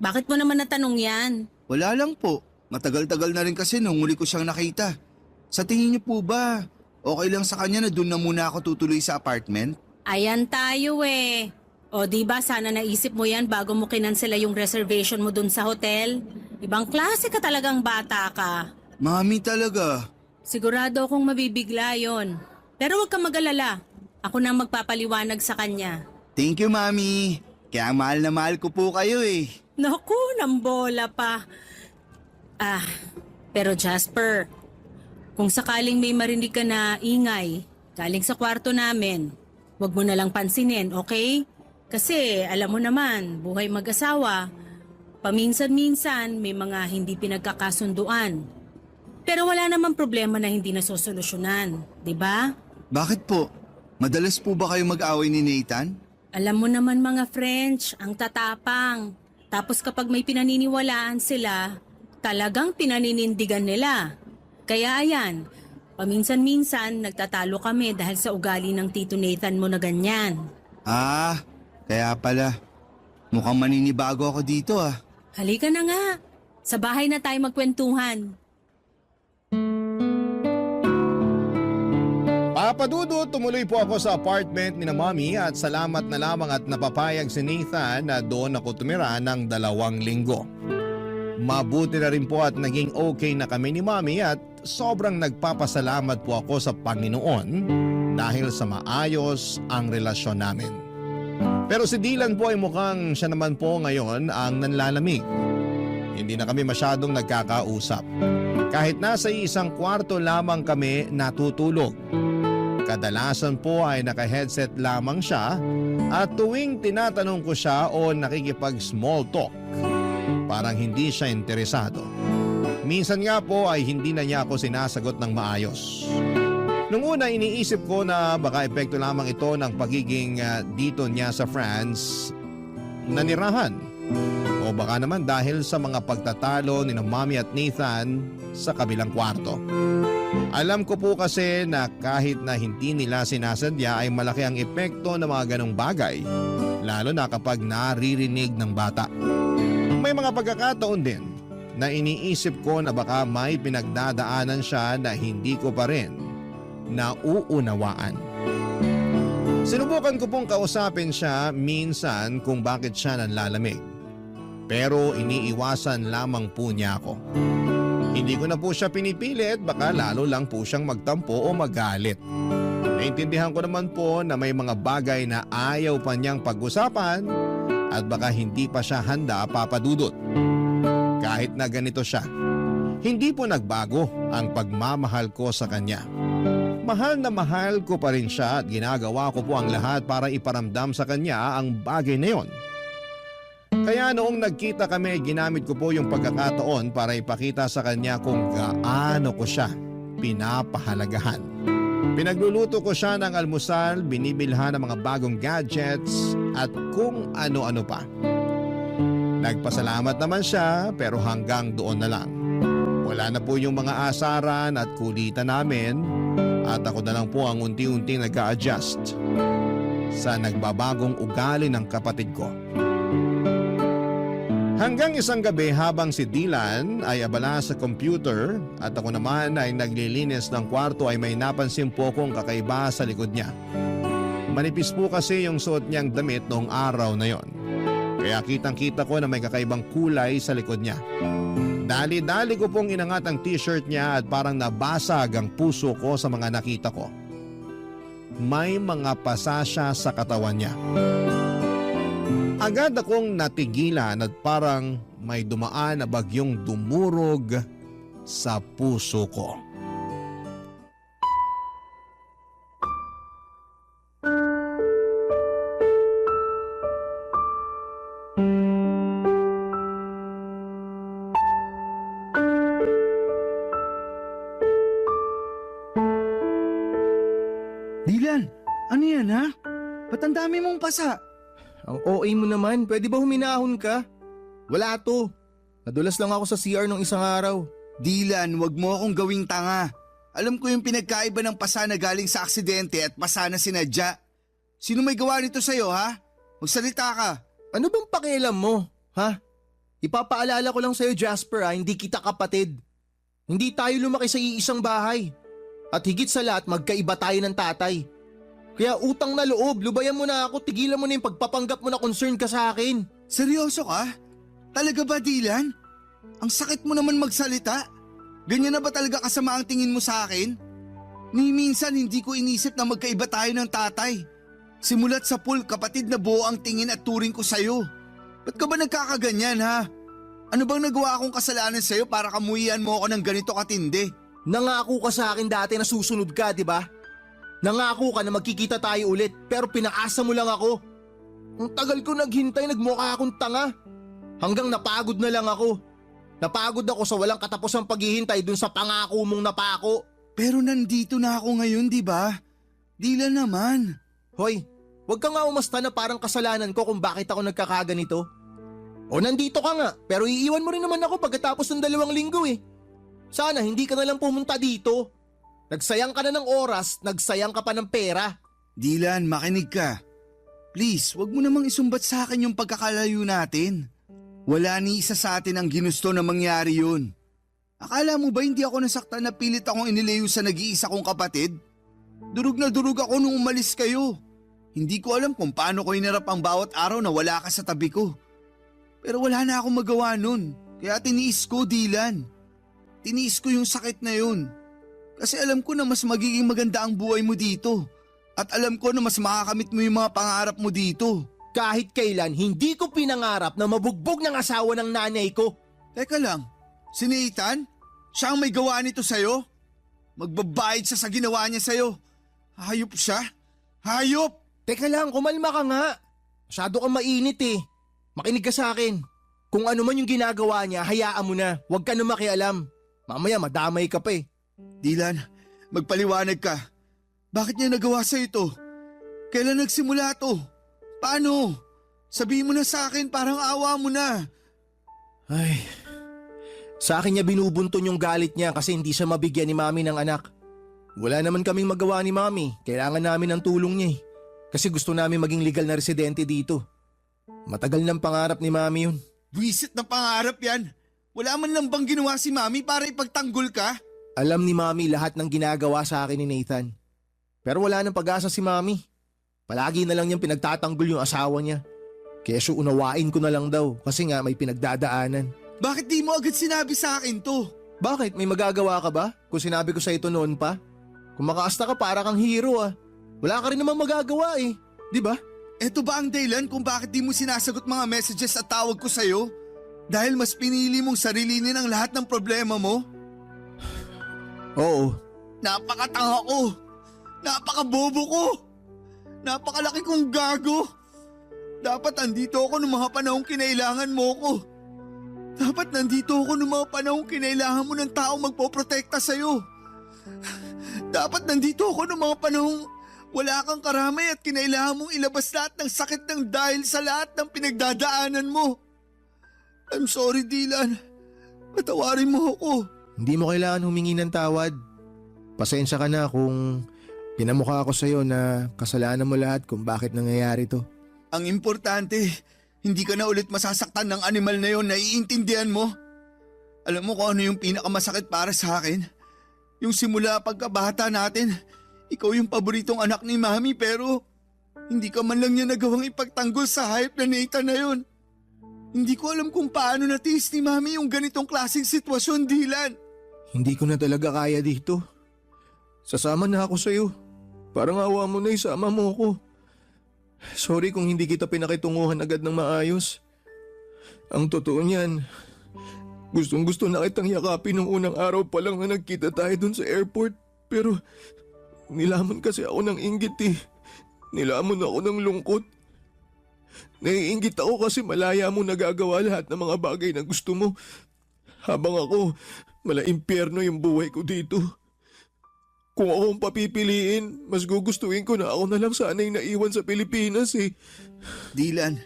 Bakit mo naman natanong yan? Wala lang po. Matagal-tagal na rin kasi nung huli ko siyang nakita. Sa tingin niyo po ba, okay lang sa kanya na doon na muna ako tutuloy sa apartment? Ayan tayo eh. O di ba sana naisip mo yan bago mo kinansela yung reservation mo dun sa hotel? Ibang klase ka talagang bata ka. Mami talaga. Sigurado akong mabibigla yon. Pero huwag kang mag-alala. Ako na magpapaliwanag sa kanya. Thank you, Mami. Kaya mahal na mahal ko po kayo eh. Naku, nambola pa. Ah, pero Jasper, kung sakaling may marinig ka na ingay galing sa kwarto namin, huwag mo na lang pansinin, okay? Kasi alam mo naman, buhay mag-asawa, paminsan-minsan may mga hindi pinagkakasunduan. Pero wala namang problema na hindi nasosolusyonan, di ba? Bakit po? Madalas po ba kayo mag-away ni Nathan? Alam mo naman mga French, ang tatapang. Tapos kapag may pinaniniwalaan sila, talagang pinaninindigan nila. Kaya ayan, paminsan-minsan nagtatalo kami dahil sa ugali ng Tito Nathan mo na ganyan. Ah, kaya pala. Mukhang maninibago ako dito ah. Halika na nga, sa bahay na tayo magkwentuhan. Papadudot, tumuloy po ako sa apartment ni na Mommy at salamat na lamang at napapayag si Nathan na doon ako tumira ng 2 linggo. Mabuti na rin po at naging okay na kami ni Mommy at sobrang nagpapasalamat po ako sa Panginoon dahil sa maayos ang relasyon namin. Pero si Dylan po ay mukhang siya naman po ngayon ang nanlalamig. Hindi na kami masyadong nagkakausap. Kahit nasa isang kwarto lamang kami natutulog. Kadalasan po ay naka-headset lamang siya at tuwing tinatanong ko siya o nakikipag-small talk, parang hindi siya interesado. Minsan nga po ay hindi na niya ako sinasagot ng maayos. Nung una iniisip ko na baka epekto lamang ito ng pagiging dito niya sa France nanirahan. O baka naman dahil sa mga pagtatalo ni Mommy at Nathan sa kabilang kwarto. Alam ko po kasi na kahit na hindi nila sinasadya ay malaki ang epekto ng mga ganong bagay, lalo na kapag naririnig ng bata. May mga pagkakataon din na iniisip ko na baka may pinagdadaanan siya na hindi ko pa rin nauunawaan. Sinubukan ko pong kausapin siya minsan kung bakit siya nanlalamig. Pero iniiwasan lamang po niya ako. Hindi ko na po siya pinipilit, baka lalo lang po siyang magtampo o magalit. Naintindihan ko naman po na may mga bagay na ayaw pa niyang pag-usapan at baka hindi pa siya handa papadudot. Kahit na ganito siya, hindi po nagbago ang pagmamahal ko sa kanya. Mahal na mahal ko pa rin siya at ginagawa ko po ang lahat para iparamdam sa kanya ang bagay na yon. Kaya noong nagkita kami, ginamit ko po yung pagkakataon para ipakita sa kanya kung gaano ko siya pinapahalagahan. Pinagluluto ko siya ng almusal, binibilhan ng mga bagong gadgets at kung ano-ano pa. Nagpasalamat naman siya pero hanggang doon na lang. Wala na po yung mga asaran at kulitan namin at ako na lang po ang unti-unting nag-a-adjust sa nagbabagong ugali ng kapatid ko. Hanggang isang gabi habang si Dylan ay abala sa computer at ako naman ay naglilinis ng kwarto ay may napansin po kong kakaiba sa likod niya. Manipis po kasi yung suot niyang damit noong araw na yon. Kaya kitang-kita ko na may kakaibang kulay sa likod niya. Dali-dali ko pong inangat ang t-shirt niya at parang nabasag ang puso ko sa mga nakita ko. May mga pasa siya sa katawan niya. Agad akong natigilan at parang may dumaan na bagyong dumurog sa puso ko. Dylan, ano yan ha? Ba't ang dami mong pasa? Ang OA mo naman, pwede ba huminahon ka? Wala to. Nadulas lang ako sa CR nung isang araw. Dylan, wag mo akong gawing tanga. Alam ko yung pinagkaiba ng pasa na galing sa aksidente at pasa na sinadya. Sino may gawa nito sa'yo, ha? Magsalita ka. Ano bang pakialam mo, ha? Ipapaalala ko lang sa'yo, Jasper, hindi kita kapatid. Hindi tayo lumaki sa iisang bahay. At higit sa lahat, magkaiba tayo ng tatay. Kaya utang na loob, lubayan mo na ako, tigilan mo na yung pagpapanggap mo na concern ka sa akin. Seryoso ka? Talaga ba, Dylan? Ang sakit mo naman magsalita. Ganyan na ba talaga kasama ang tingin mo sa akin? Ni minsan hindi ko inisip na magkaiba tayo ng tatay. Simulat sa pool, kapatid na buo ang tingin at turing ko sa'yo. Ba't ka ba nagkakaganyan, ha? Ano bang nagawa akong kasalanan sa'yo para kamuhian mo ako ng ganito katindi? Nangako ka sa akin dati na susunod ka, di ba? Nangako ka na magkikita tayo ulit, pero pinaasa mo lang ako. Ang tagal ko naghintay, nagmukha akong tanga. Hanggang napagod na lang ako. Napagod ako sa walang katapusang paghihintay dun sa pangako mong napako. Pero nandito na ako ngayon, di ba? Dylan naman. Hoy, wag ka nga umasta na parang kasalanan ko kung bakit ako nagkakaganito. O nandito ka nga, pero iiwan mo rin naman ako pagkatapos ng 2 linggo eh. Sana hindi ka na lang pumunta dito. Nagsayang ka na ng oras, nagsayang ka pa ng pera. Dylan, makinig ka. Please, wag mo namang isumbat sa akin yung pagkakalayo natin. Wala ni isa sa atin ang ginusto na mangyari yun. Akala mo ba hindi ako nasaktan na pilit akong inilayo sa nag-iisa kong kapatid? Durog na durog ako nung umalis kayo. Hindi ko alam kung paano ko hinarap ang bawat araw na wala ka sa tabi ko. Pero wala na akong magawa nun. Kaya tiniis ko, Dylan. Tiniis ko yung sakit na yun. Kasi alam ko na mas magiging maganda ang buhay mo dito. At alam ko na mas makakamit mo yung mga pangarap mo dito. Kahit kailan, hindi ko pinangarap na mabugbog ng asawa ng nanay ko. Teka lang, si Nathan? Siya ang may gawa nito sa'yo? Magbabayad siya sa ginawa niya sa'yo. Hayop siya? Hayop! Teka lang, kumalma ka nga. Masyado kang mainit eh. Makinig ka sa akin. Kung ano man yung ginagawa niya, hayaan mo na. Huwag ka na makialam. Mamaya madamay ka pa eh. Dylan, magpaliwanag ka. Bakit niya nagawa sa ito? Kailan nagsimula to? Paano? Sabihin mo na sa akin, parang awa mo na. Ay, sa akin niya binubunton yung galit niya kasi hindi siya mabigyan ni Mami ng anak. Wala naman kaming magawa ni Mami. Kailangan namin ng tulong niya eh. Kasi gusto namin maging legal na residente dito. Matagal ng pangarap ni Mami yun. Buwisit na pangarap yan. Wala man lang bang ginawa si Mami para ipagtanggol ka? Alam ni Mami lahat ng ginagawa sa akin ni Nathan. Pero wala nang pag-asa si Mami. Palagi na lang niyang pinagtatanggol yung asawa niya. Kesyo unawain ko na lang daw kasi nga may pinagdadaanan. Bakit di mo agad sinabi sa akin to? Bakit? May magagawa ka ba? Kung sinabi ko sa ito noon pa? Kung makaasta ka para kang hero ah. Wala ka rin namang magagawa eh. Di ba? Eto ba ang dahilan kung bakit di mo sinasagot mga messages at tawag ko sa'yo? Dahil mas pinili mong sarilinin ang lahat ng problema mo? Oo. Napakatanga ko! Napakabobo ko! Napakalaki kong gago! Dapat andito ako noong mga panahong kinailangan mo ko. Dapat nandito ako noong mga panahong kinailangan mo ng taong magpoprotekta sa'yo. Dapat nandito ako noong mga panahong wala kang karamay at kinailangan mong ilabas lahat ng sakit ng dahil sa lahat ng pinagdadaanan mo. I'm sorry, Dylan. Patawarin mo ako. Hindi mo kailangan humingi ng tawad. Pasensya ka na kung pinamukha ako sa'yo na kasalanan mo lahat kung bakit nangyayari to. Ang importante, hindi ka na ulit masasaktan ng animal na yon, naiintindihan mo? Alam mo kung ano yung pinakamasakit para sa akin? Yung simula pagkabata natin, ikaw yung paboritong anak ni Mami pero hindi ka man lang niya nagawang ipagtanggol sa hype na Nathan na yon. Hindi ko alam kung paano natiis ni Mami yung ganitong klaseng sitwasyon, Dylan. Hindi ko na talaga kaya dito. Sasama na ako sa'yo. Parang awa mo na isama mo ko. Sorry kung hindi kita pinakitunguhan agad ng maayos. Ang totoo niyan, gustong gusto na kitang yakapin nung unang araw pa lang na nagkita tayo dun sa airport. Pero nilamon kasi ako ng inggit eh. Nilamon ako ng lungkot. Naiinggit ako kasi malaya mo nagagawa lahat ng mga bagay na gusto mo. Habang ako, mala-impyerno yung buhay ko dito. Kung akong papipiliin, mas gugustuhin ko na ako na lang sana yung naiwan sa Pilipinas eh. Dylan,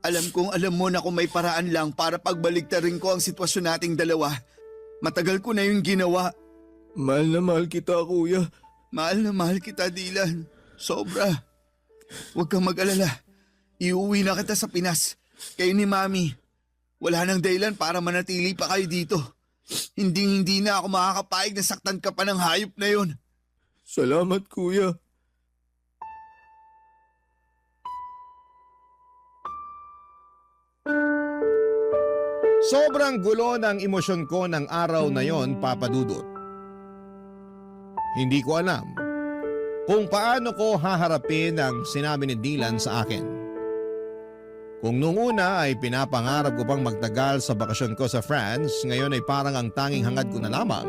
Alam kong alam mo na kung may paraan lang para pagbaligtarin ko ang sitwasyon nating dalawa. Matagal ko na yung ginawa. Mahal na mahal kita, kuya. Mahal na mahal kita, Dylan. Sobra. Huwag kang mag-alala. Iuwi na kita sa Pinas. Kayo ni Mami. Wala nang dahilan para manatili pa kayo dito. Hindi na ako makakapayag na saktan ka pa ng hayop na yon. Salamat, kuya. Sobrang gulo ng emosyon ko ng araw na yon, Papa Dudut. Hindi ko alam kung paano ko haharapin ang sinabi ni Dylan sa akin. Kung nung una ay pinapangarap ko pang magtagal sa bakasyon ko sa France, ngayon ay parang ang tanging hangad ko na lamang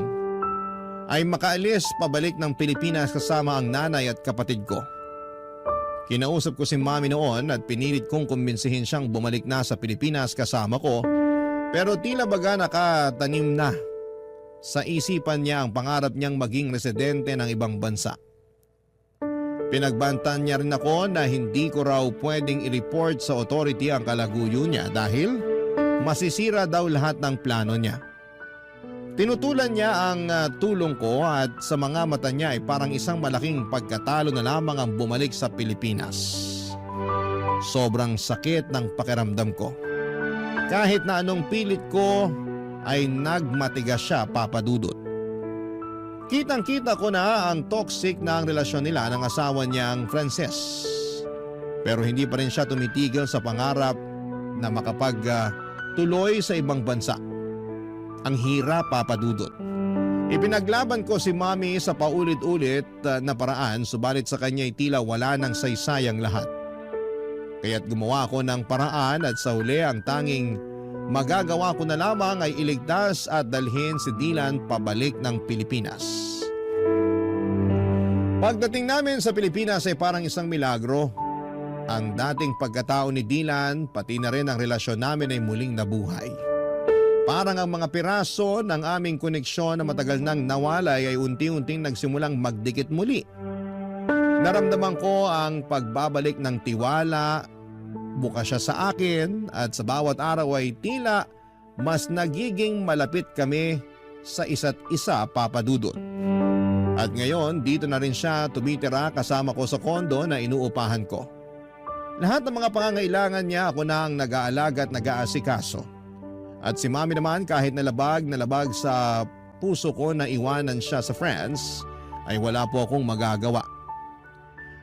ay makaalis pabalik ng Pilipinas kasama ang nanay at kapatid ko. Kinausap ko si Mami noon at pinilit kong kumbinsihin siyang bumalik na sa Pilipinas kasama ko, pero tila baga nakatanim na sa isipan niya ang pangarap niyang maging residente ng ibang bansa. Pinagbantaan niya rin ako na hindi ko raw pwedeng i-report sa authority ang kalaguyo niya dahil masisira daw lahat ng plano niya. Tinutulan niya ang tulong ko at sa mga mata niya ay parang isang malaking pagkatalo na lamang ang bumalik sa Pilipinas. Sobrang sakit ng pakiramdam ko. Kahit na anong pilit ko ay nagmatigas siya, Papa Dudut. Kitang-kita ko na ang toxic na ang relasyon nila ng asawa niyang Frances. Pero hindi pa rin siya tumitigil sa pangarap na makapagtuloy sa ibang bansa. Ang hirap, Papa Dudut. Ipinaglaban ko si Mami sa paulit-ulit na paraan, subalit sa kanya ay tila wala ng saysayang lahat. Kaya't gumawa ako ng paraan at sa huli ang tanging magagawa ko na lamang ay iligtas at dalhin si Dylan pabalik ng Pilipinas. Pagdating namin sa Pilipinas ay parang isang milagro. Ang dating pagkatao ni Dylan, pati na rin ang relasyon namin ay muling nabuhay. Parang ang mga piraso ng aming koneksyon na matagal nang nawalay ay unti-unting nagsimulang magdikit muli. Naramdaman ko ang pagbabalik ng tiwala. Bukas siya sa akin at sa bawat araw ay tila mas nagiging malapit kami sa isa't isa, Papa Dudut. At ngayon dito na rin siya tumitira kasama ko sa kondo na inuupahan ko. Lahat ng mga pangangailangan niya ako na ang nag-aalaga at nag-aasikaso. At si Mami naman kahit nalabag sa puso ko na iwanan siya sa France ay wala po akong magagawa.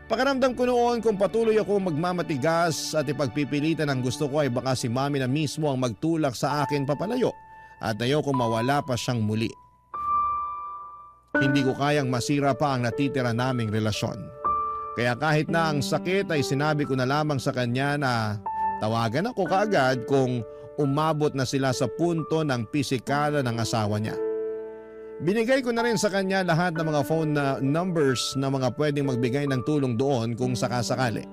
Pakiramdam ko noon kung patuloy akong magmamatigas at ipagpipilitan ang gusto ko ay baka si Mami na mismo ang magtulak sa akin papalayo at ayoko mawala pa siyang muli. Hindi ko kayang masira pa ang natitira naming relasyon. Kaya kahit na ang sakit ay sinabi ko na lamang sa kanya na tawagan ako kaagad kung umabot na sila sa punto ng pisikala ng asawa niya. Binigay ko na rin sa kanya lahat ng mga phone numbers na mga pwedeng magbigay ng tulong doon kung sakasakali.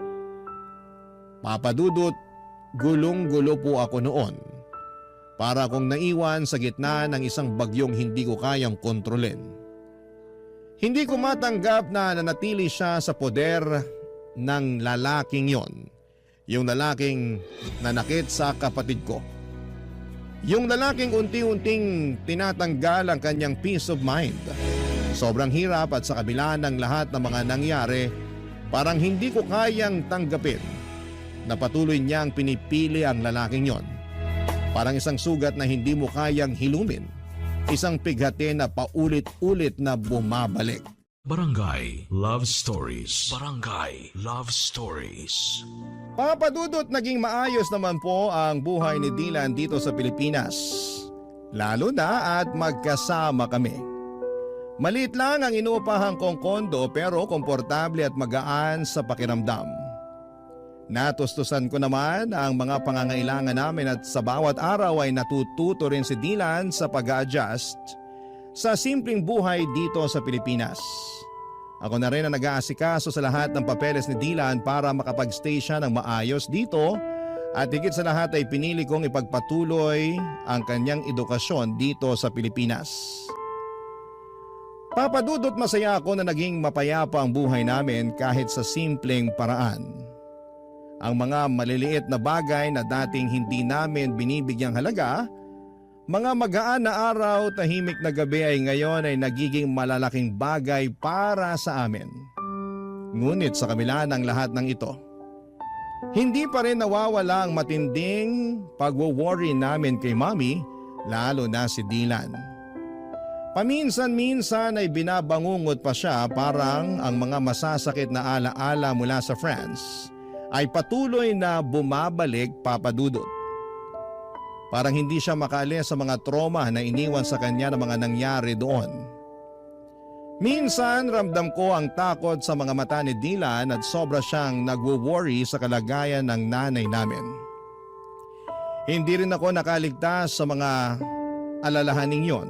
Papa Dudut, gulong-gulo po ako noon. Para akong naiwan sa gitna ng isang bagyong hindi ko kayang kontrolin. Hindi ko matanggap na nanatili siya sa poder ng lalaking yon. Yung lalaking nanakit sa kapatid ko. Yung lalaking unti-unting tinatanggal ang kanyang peace of mind. Sobrang hirap at sa kabila ng lahat ng mga nangyari, parang hindi ko kayang tanggapin na patuloy niyang pinipili ang lalaking yon. Parang isang sugat na hindi mo kayang hilumin. Isang pighati na paulit-ulit na bumabalik. Barangay Love Stories. Barangay Love Stories. Papa Dudut, naging maayos naman po ang buhay ni Dylan dito sa Pilipinas. Lalo na at magkasama kami. Maliit lang ang inuupahan kong kondo pero komportable at magaan sa pakiramdam. Natustusan ko naman ang mga pangangailangan namin at sa bawat araw ay natututo rin si Dylan sa pag-a-adjust sa simpleng buhay dito sa Pilipinas. Ako na rin ang nag-aasikaso sa lahat ng papeles ni Dylan para makapag-stay siya ng maayos dito at higit sa lahat ay pinili kong ipagpatuloy ang kanyang edukasyon dito sa Pilipinas. Papa Dudut, masaya ako na naging mapayapa ang buhay namin kahit sa simpleng paraan. Ang mga maliliit na bagay na dating hindi namin binibigyang halaga, mga magaan na araw, tahimik na gabi ay ngayon ay nagiging malalaking bagay para sa amin. Ngunit sa kabila ng lahat ng ito, hindi pa rin nawawala ang matinding pagwo-worry namin kay Mommy, lalo na si Dylan. Paminsan-minsan ay binabangungot pa siya, parang ang mga masasakit na alaala mula sa France ay patuloy na bumabalik, Papa Dudut. Parang hindi siya makaalis sa mga trauma na iniwan sa kanya ng mga nangyari doon. Minsan ramdam ko ang takot sa mga mata ni Dylan at sobra siyang nagwo-worry sa kalagayan ng nanay namin. Hindi rin ako nakaligtas sa mga alalahaning yon.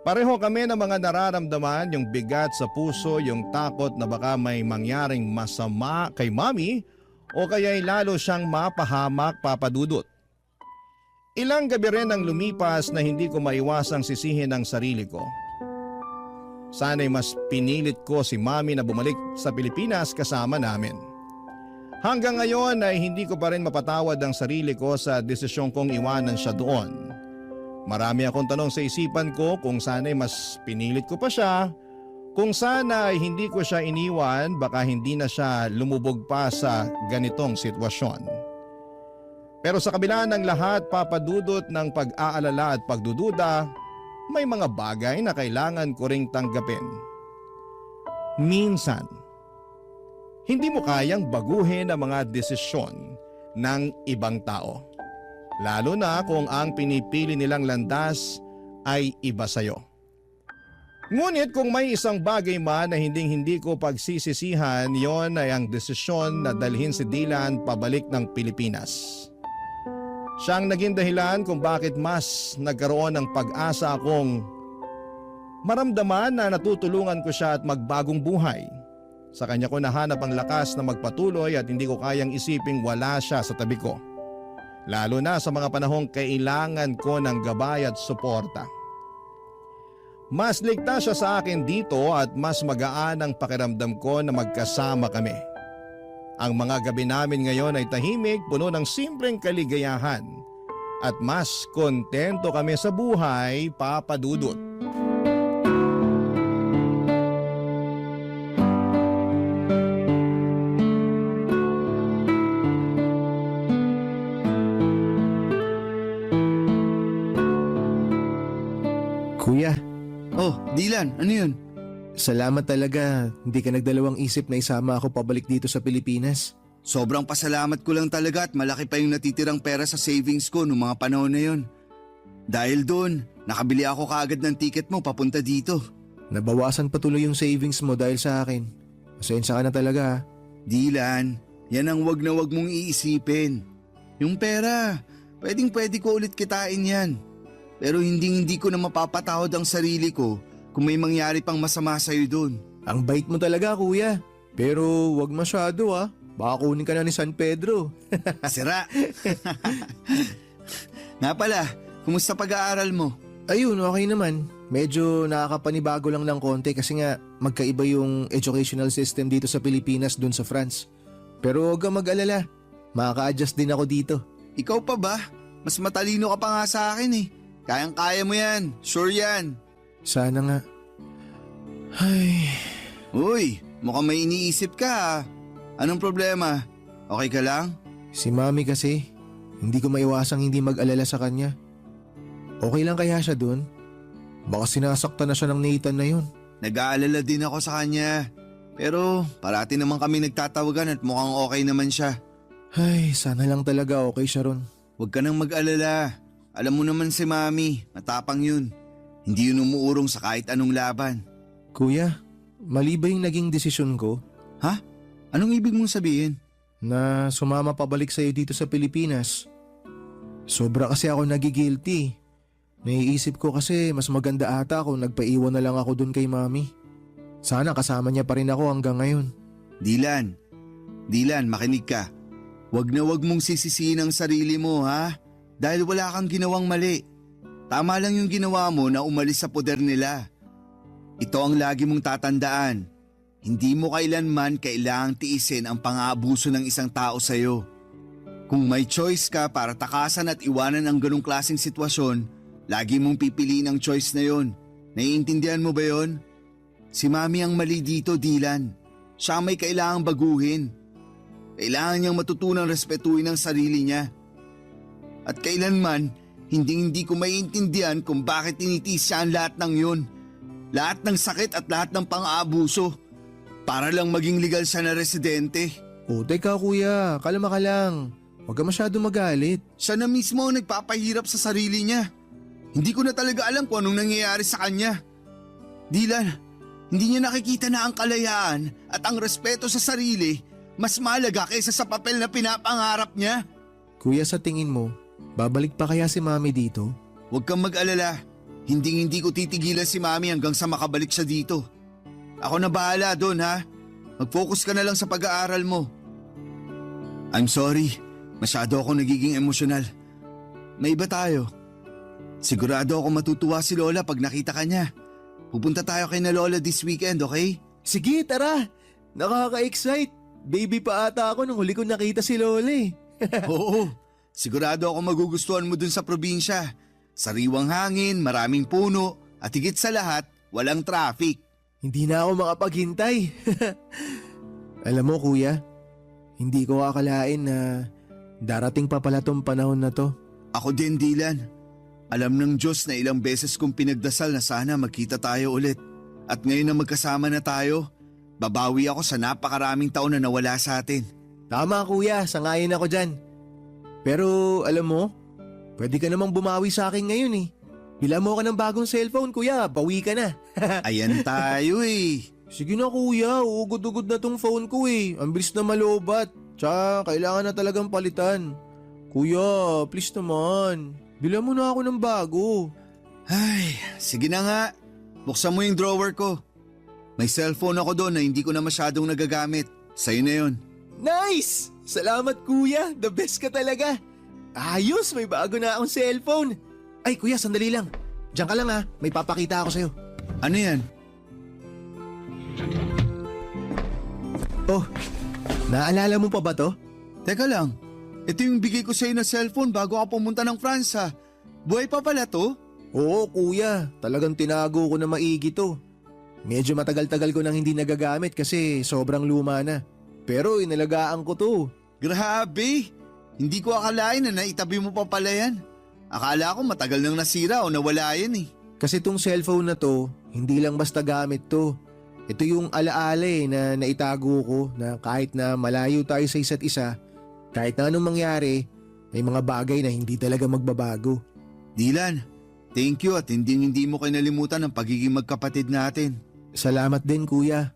Pareho kami ng mga nararamdaman, yung bigat sa puso, yung takot na baka may mangyaring masama kay Mommy o kaya'y lalo siyang mapahamak, Papa Dudut. Ilang gabi rin ang lumipas na hindi ko maiwasang sisihin ang sarili ko. Sana'y mas pinilit ko si Mommy na bumalik sa Pilipinas kasama namin. Hanggang ngayon ay hindi ko pa rin mapatawad ang sarili ko sa desisyon kong iwanan siya doon. Marami akong tanong sa isipan ko kung sana'y mas pinilit ko pa siya, kung sana ay hindi ko siya iniwan, baka hindi na siya lumubog pa sa ganitong sitwasyon. Pero sa kabila ng lahat, Papa Dudut, ng pag-aalala at pagdududa, may mga bagay na kailangan ko ring tanggapin. Minsan, hindi mo kayang baguhin ang mga desisyon ng ibang tao. Lalo na kung ang pinipili nilang landas ay iba sa'yo. Ngunit kung may isang bagay man na hindi ko pagsisisihan, yon ay ang desisyon na dalhin si Dylan pabalik ng Pilipinas. Siyang naging dahilan kung bakit mas nagkaroon ng pag-asa akong maramdaman na natutulungan ko siya at magbagong buhay. Sa kanya ko nahanap ang lakas na magpatuloy at hindi ko kayang isiping wala siya sa tabi ko. Lalo na sa mga panahong kailangan ko ng gabay at suporta. Mas ligtas siya sa akin dito at mas magaan ang pakiramdam ko na magkasama kami. Ang mga gabi namin ngayon ay tahimik, puno ng simpleng kaligayahan. At mas kontento kami sa buhay, Papa Dudut. Kuya, Oh, Dylan, ano yun? salamat talaga. Hindi ka nagdalawang isip na isama ako pabalik dito sa Pilipinas. Sobrang pasalamat ko lang talaga at malaki pa yung natitirang pera sa savings ko noong mga panahon na yun. Dahil doon, nakabili ako kaagad ng ticket mo papunta dito. Nabawasan patuloy yung savings mo dahil sa akin. Pasensya ka na talaga ha. Dylan, yan ang wag na wag mong iisipin. Yung pera, pwede ko ulit kitain yan. Pero hindi ko na mapapatawad ang sarili ko kung may mangyari pang masama sa'yo doon. Ang bait mo talaga kuya. Pero wag masyado ha. Baka kunin ka na ni San Pedro. Sira! Nga pala, kumusta pag-aaral mo? Ayun, okay naman. Medyo nakakapanibago lang ng konti kasi nga magkaiba yung educational system dito sa Pilipinas dun sa France. Pero huwag kang mag-alala. Makaka-adjust din ako dito. Ikaw pa ba? Mas matalino ka pa nga sa akin eh. Kayang-kaya mo yan. Sure yan. Sana nga. Ay, Uy, mukhang may iniisip ka ah. Anong problema? Okay ka lang? si Mami kasi. Hindi ko maiwasang hindi mag-alala sa kanya. Okay lang kaya siya dun? Baka sinasaktan na siya ng Nathan na yun. Nag-aalala din ako sa kanya. Pero parati naman kami nagtatawagan at mukhang okay naman siya. Ay, sana lang talaga okay siya ron. Huwag ka nang mag-alala. Alam mo naman si Mami, matapang yun. Hindi yun umuurong sa kahit anong laban. Kuya, mali ba yung naging desisyon ko Ha? Anong ibig mong sabihin? na sumama pabalik sa'yo dito sa Pilipinas? Sobra kasi ako nagigilty. Naiisip ko kasi mas maganda ata kung nagpaiwan na lang ako dun kay Mami. Sana kasama niya pa rin ako hanggang ngayon. Dylan, makinig ka. Huwag na huwag mong sisisihin ang sarili mo ha? Dahil wala kang ginawang mali. Tama lang yung ginawa mo na umalis sa poder nila. Ito ang lagi mong tatandaan. Hindi mo kailanman kailangang tiisin ang pang-aabuso ng isang tao sa'yo. Kung may choice ka para takasan at iwanan ang ganong klaseng sitwasyon, lagi mong pipiliin ang choice na yon. Naiintindihan mo ba yon? Si Mami ang mali dito, Dylan. Siya may kailangang baguhin. Kailangan niyang matutunang respetuhin ang sarili niya. At kailanman, hindi ko maiintindihan kung bakit tinitiis siya ang lahat ng yun. Lahat ng sakit at lahat ng pang-aabuso. Para lang maging legal siya na residente. O teka kuya, kalma ka lang. Huwag ka masyado magalit. Siya na mismo ang nagpapahirap sa sarili niya. Hindi ko na talaga alam kung anong nangyayari sa kanya. Dylan, hindi niya nakikita na ang kalayaan at ang respeto sa sarili mas mahalaga kaysa sa papel na pinapangarap niya. Kuya, sa tingin mo, babalik pa kaya si Mami dito? Huwag kang mag-alala. Hindi ko titigilan si Mami hanggang sa makabalik siya dito. Ako na bahala doon ha. Mag-focus ka na lang sa pag-aaral mo. I'm sorry. Masyado ako nagiging emosyonal. May iba tayo. Sigurado ako matutuwa si Lola pag nakita ka niya. Pupunta tayo kay na Lola this weekend, okay? Sige, tara. Nakaka-excite. Baby pa ata ako nung huli ko nakita si Lola eh. Oo. Sigurado ako magugustuhan mo dun sa probinsya. Sariwang hangin, maraming puno, at higit sa lahat, walang traffic. Hindi na ako makapaghintay. Alam mo kuya, hindi ko akalain na darating pa pala tong panahon na to. Ako din, Dylan. Alam ng Diyos na ilang beses kong pinagdasal na sana magkita tayo ulit. At ngayon na magkasama na tayo, babawi ako sa napakaraming taon na nawala sa atin. Tama kuya, sangayon ako dyan. Pero alam mo, pwede ka namang bumawi sa akin ngayon eh. Bila mo ka ng bagong cellphone kuya, bawi ka na. Ayan tayo eh. Sige na kuya, uugod-ugod na tong phone ko eh. Ang bilis na malobat. Tsaka kailangan na talagang palitan. Kuya, please naman. Bila mo na ako ng bago. Ay, sige na nga. Buksan mo yung drawer ko. May cellphone ako doon na hindi ko na masyadong nagagamit. Sa'yo na yun. Nice! Salamat kuya, the best ka talaga. Ayos, may bago na akong cellphone. Ay kuya, sandali lang. Diyan ka lang ha, may papakita ako sa'yo. Ano yan? Oh, naalala mo pa ba to? Teka lang. Ito yung bigay ko sa'yo na cellphone bago ako pumunta ng France ha. Buhay pa pala to? Oo kuya, talagang tinago ko na maigi to. Medyo matagal-tagal ko nang hindi nagagamit kasi sobrang luma na. Pero inalagaan ko to. Grabe! Hindi ko akalain na naitabi mo pa pala yan. Akala ko matagal nang nasira o nawala yan eh. Kasi tong cellphone na to, hindi lang basta gamit to. Ito yung alaala na naitago ko na kahit na malayo tayo sa isa't isa, kahit na anong mangyari, may mga bagay na hindi talaga magbabago. Dylan, thank you at hindi mo kinalimutan ang pagiging magkapatid natin. Salamat din kuya.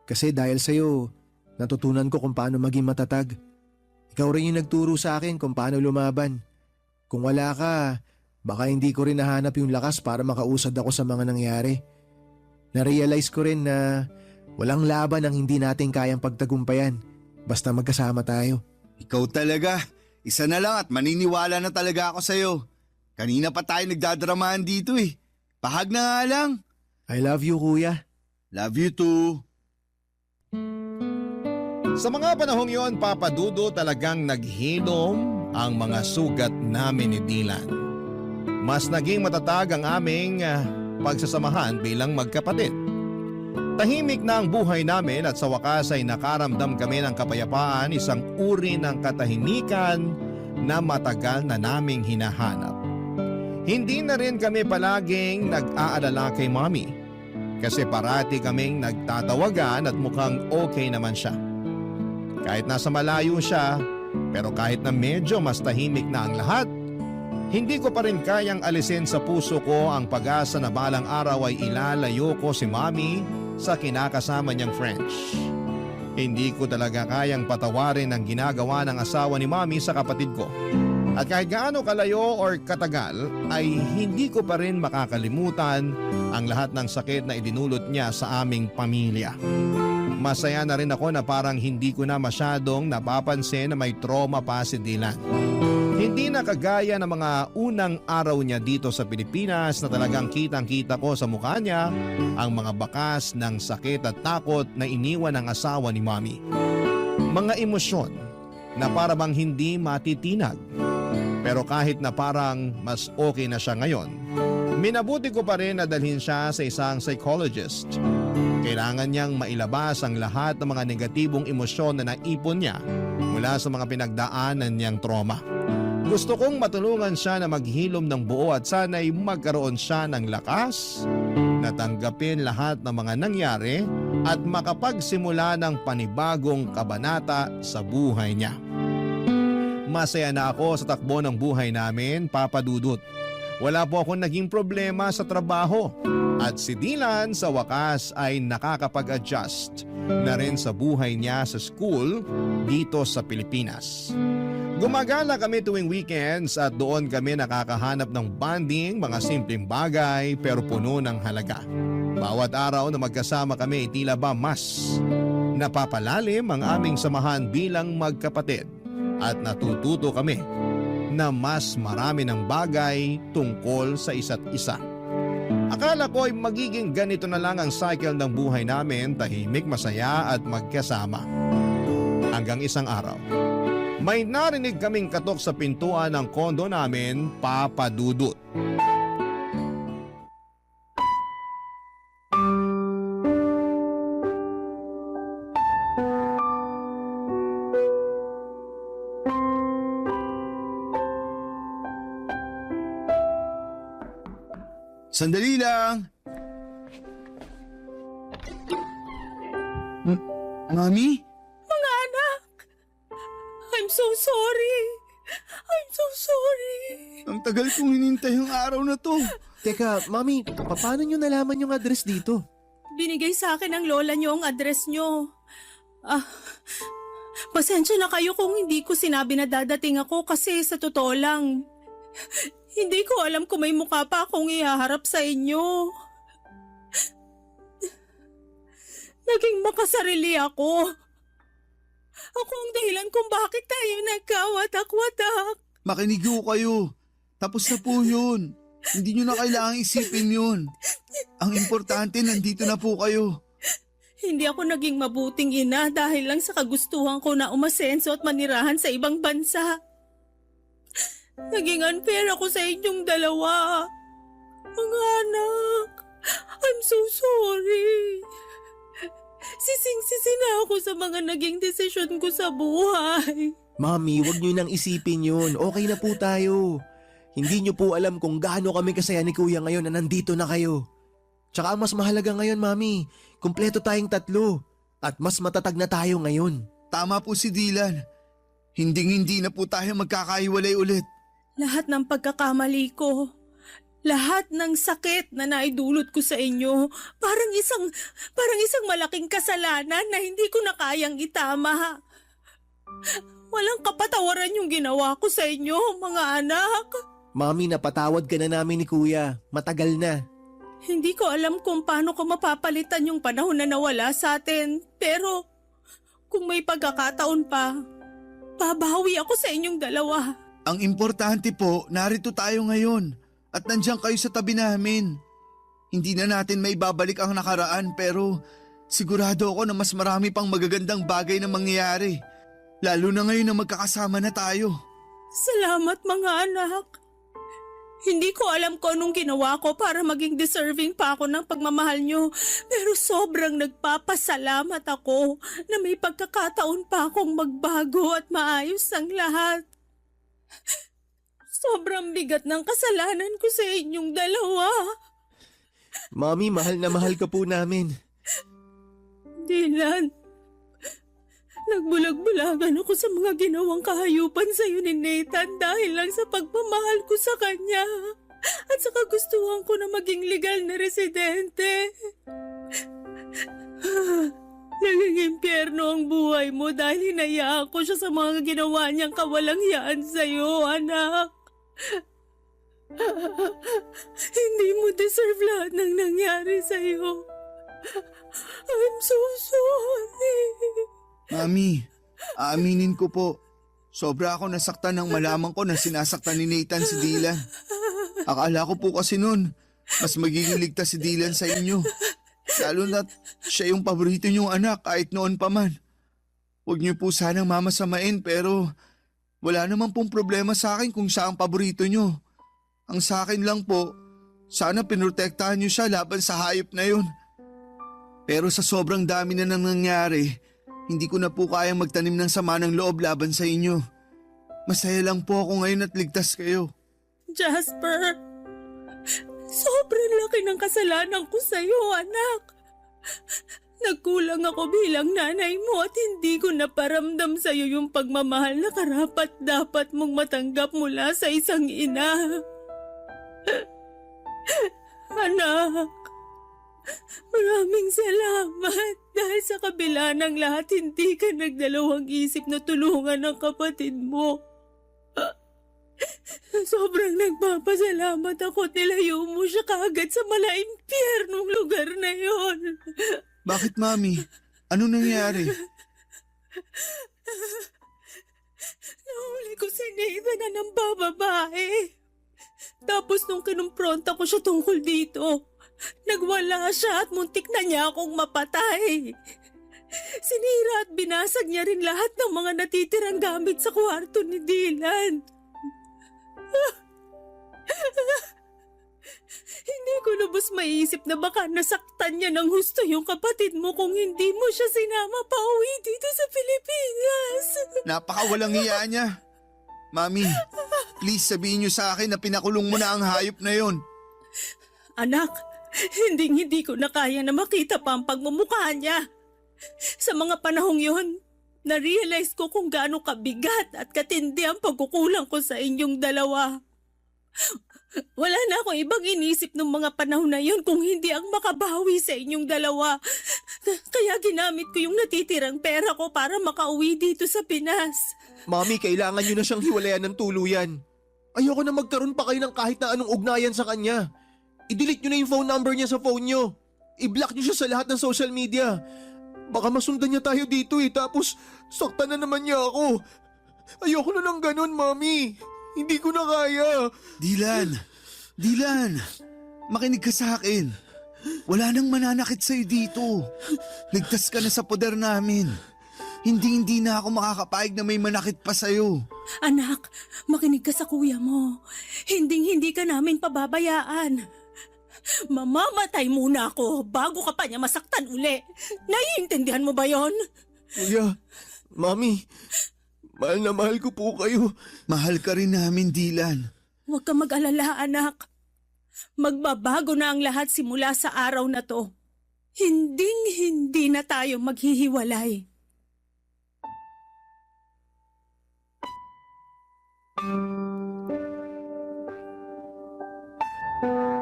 Kasi dahil sa'yo, natutunan ko kung paano maging matatag. Ikaw rin yung nagturo sa akin kung paano lumaban. Kung wala ka, baka hindi ko rin nahanap yung lakas para makausad ako sa mga nangyari. Na-realize ko rin na walang laban ang hindi natin kayang pagtagumpayan basta magkasama tayo. Ikaw talaga. Isa na lang at maniniwala na talaga ako sa'yo. Kanina pa tayo nagdadramahan dito eh. Pahag na nga lang. I love you kuya. Love you too. Sa mga panahong yon, Papa Dudo, talagang naghilom ang mga sugat namin ni Dylan. Mas naging matatag ang aming pagsasamahan bilang magkapatid. Tahimik na ang buhay namin at sa wakas ay nakaramdam kami ng kapayapaan, isang uri ng katahimikan na matagal na naming hinahanap. Hindi na rin kami palaging nag-aalala kay Mommy kasi parati kaming nagtatawagan at mukhang okay naman siya. Kahit nasa malayo siya, pero kahit na medyo mas tahimik na ang lahat, hindi ko pa rin kayang alisin sa puso ko ang pag-asa na balang araw ay ilalayo ko si Mommy sa kinakasama niyang French. Hindi ko talaga kayang patawarin ang ginagawa ng asawa ni Mommy sa kapatid ko. At kahit gaano kalayo or katagal, ay hindi ko pa rin makakalimutan ang lahat ng sakit na idinulot niya sa aming pamilya. Masaya na rin ako na parang hindi ko na masyadong napapansin na may trauma pa si Dylan. Hindi na kagaya ng mga unang araw niya dito sa Pilipinas na talagang kitang-kita ko sa mukha niya ang mga bakas ng sakit at takot na iniwan ng asawa ni Mommy. Mga emosyon na para bang hindi matitinag. Pero kahit na parang mas okay na siya ngayon, minabuti ko pa rin na dalhin siya sa isang psychologist. Kailangan niyang mailabas ang lahat ng mga negatibong emosyon na naipon niya mula sa mga pinagdaanan niyang trauma. Gusto kong matulungan siya na maghilom ng buo at sana'y magkaroon siya ng lakas na tanggapin lahat ng mga nangyari at makapagsimula ng panibagong kabanata sa buhay niya. Masaya na ako sa takbo ng buhay namin, Papa Dudut. Wala po akong naging problema sa trabaho at si Dylan sa wakas ay nakakapag-adjust na rin sa buhay niya sa school dito sa Pilipinas. Gumagala kami tuwing weekends at doon kami nakakahanap ng bonding, mga simpleng bagay pero puno ng halaga. Bawat araw na magkasama kami tila ba mas napapalalim ang aming samahan bilang magkapatid at natututo kami na mas marami ng bagay tungkol sa isa't isa. Akala ko ay magiging ganito na lang ang cycle ng buhay namin, tahimik, masaya at magkasama. Hanggang isang araw, may narinig kaming katok sa pintuan ng kondo namin, Papa Dudut. Sandali lang! Mami? Mga anak! I'm so sorry! I'm so sorry! Ang tagal kong hinintay ang araw na to. Teka, Mami, paano nyo nalaman yung address dito? Binigay sa akin ng lola niyo ang address niyo. Pasensya na kayo kung hindi ko sinabi na dadating ako kasi sa totoo lang, hindi ko alam kung may mukha pa akong ihaharap sa inyo. Naging makasarili ako. Ako ang dahilan kung bakit tayo nagkawatak-watak. Makinig ho kayo. Tapos na po yun. Hindi nyo na kailangang isipin yun. Ang importante, nandito na po kayo. Hindi ako naging mabuting ina dahil lang sa kagustuhan ko na umasenso at manirahan sa ibang bansa. Naging unfair ako sa inyong dalawa. Mga anak, I'm so sorry. Sising-sisi na ako sa mga naging desisyon ko sa buhay. Mami, wag nyo nang isipin yun. Okay na po tayo. Hindi nyo po alam kung gaano kami kasaya ni Kuya ngayon na nandito na kayo. Tsaka ang mas mahalaga ngayon, Mami, kumpleto tayong tatlo. At mas matatag na tayo ngayon. Tama po si Dylan. Hinding-hindi na po tayo magkakaiwalay ulit. Lahat ng pagkakamali ko, lahat ng sakit na naidulot ko sa inyo, parang isang malaking kasalanan na hindi ko na kayang itama. Walang kapatawaran yung ginawa ko sa inyo, mga anak. Mami, napatawad ka na namin ni Kuya. Matagal na. Hindi ko alam kung paano ko mapapalitan yung panahon na nawala sa atin. Pero kung may pagkakataon pa, babawi ako sa inyong dalawa. Ang importante po, narito tayo ngayon. At nandiyan kayo sa tabi namin. Hindi na natin may babalik ang nakaraan pero sigurado ako na mas marami pang magagandang bagay na mangyayari. Lalo na ngayon na magkakasama na tayo. Salamat mga anak. Hindi ko alam kung anong ginawa ko para maging deserving pa ako ng pagmamahal nyo. Pero sobrang nagpapasalamat ako na may pagkakataon pa akong magbago at maayos ang lahat. Sobrang bigat ng kasalanan ko sa inyong dalawa. Mami, mahal na mahal ka po namin. Dylan, nagbulag-bulagan ako sa mga ginawang kahayupan sa iyo ni Nathan dahil lang sa pagmamahal ko sa kanya at sa kagustuhan ko na maging legal na residente. Naging impyerno ang buhay mo dahil hinayaan ko siya sa mga ginawa niyang kawalangyaan sa iyo, anak. Hindi mo deserve lahat ng nangyari sa iyo. I'm so sorry. Mami, aaminin ko po. Sobra ako nasaktan nang malaman ko na sinasaktan ni Nathan si Dylan. Akala ko po kasi noon, mas magiging ligtas si Dylan sa inyo. Lalo na't siya yung paborito niyong anak kahit noon pa man. Huwag niyo po sanang mamasamain pero wala naman pong problema sa akin kung siya ang paborito niyo. Ang sa akin lang po, sana pinrotektahan niyo siya laban sa hayop na yun. Pero sa sobrang dami na nang nangyari, hindi ko na po kayang magtanim ng sama ng loob laban sa inyo. Masaya lang po ako ngayon at ligtas kayo. Jasper, sobrang laki ng kasalanan ko sa'yo, anak. Nagkulang ako bilang nanay mo at hindi ko naparamdam sa'yo yung pagmamahal na karapat-dapat mong matanggap mula sa isang ina. Anak, maraming salamat dahil sa kabila ng lahat hindi ka nagdalawang isip na tulungan ang kapatid mo. Sobrang nagpapasalamat ako at nilayo mo siya kaagad sa mala-impyernong lugar na yon. Bakit, Mami? Ano nangyari? Nahuli ko si Nathan na ng bababae. Tapos nung kinumpronta ko siya tungkol dito, nagwala siya at muntik na niya akong mapatay. Sinira at binasag niya rin lahat ng mga natitirang gamit sa kwarto ni Dylan. Hindi ko lubos maiisip na baka nasaktan niya ng husto yung kapatid mo kung hindi mo siya sinama pa uwi dito sa Pilipinas. Napakawalang hiya niya. Mami, please sabihin niyo sa akin na pinakulong mo na ang hayop na yon. Anak, hindi ko na kaya na makita pa ang pagmumukha niya. Sa mga panahong yon, na-realize ko kung gaano kabigat at katindi ang pagkukulang ko sa inyong dalawa. Wala na akong ibang inisip ng mga panahon na yon kung hindi ang makabawi sa inyong dalawa. Kaya ginamit ko yung natitirang pera ko para makauwi dito sa Pinas. Mami, kailangan nyo na siyang hiwalayan ng tuluyan. Ayoko na magkaroon pa kayo ng kahit na anong ugnayan sa kanya. I-delete nyo na yung phone number niya sa phone nyo. I-block nyo siya sa lahat ng social media. Baka masundan niya tayo dito tapos saktan na naman niya ako. Ayoko na ng ganun, Mami. Hindi ko na kaya. Dylan, makinig ka sa akin. Wala nang mananakit sa'yo dito. Ligtas ka na sa poder namin. Hindi na ako makakapayag na may manakit pa sa'yo. Anak, makinig ka sa kuya mo. Hindi ka namin pababayaan. Mamamatay muna ako bago ka pa niya masaktan uli. Naiintindihan mo ba yon? Kuya, Mami, mahal na mahal ko po kayo. Mahal ka rin namin, Dylan. Huwag ka mag-alala, anak. Magbabago na ang lahat simula sa araw na to. Hindi na tayo maghihiwalay.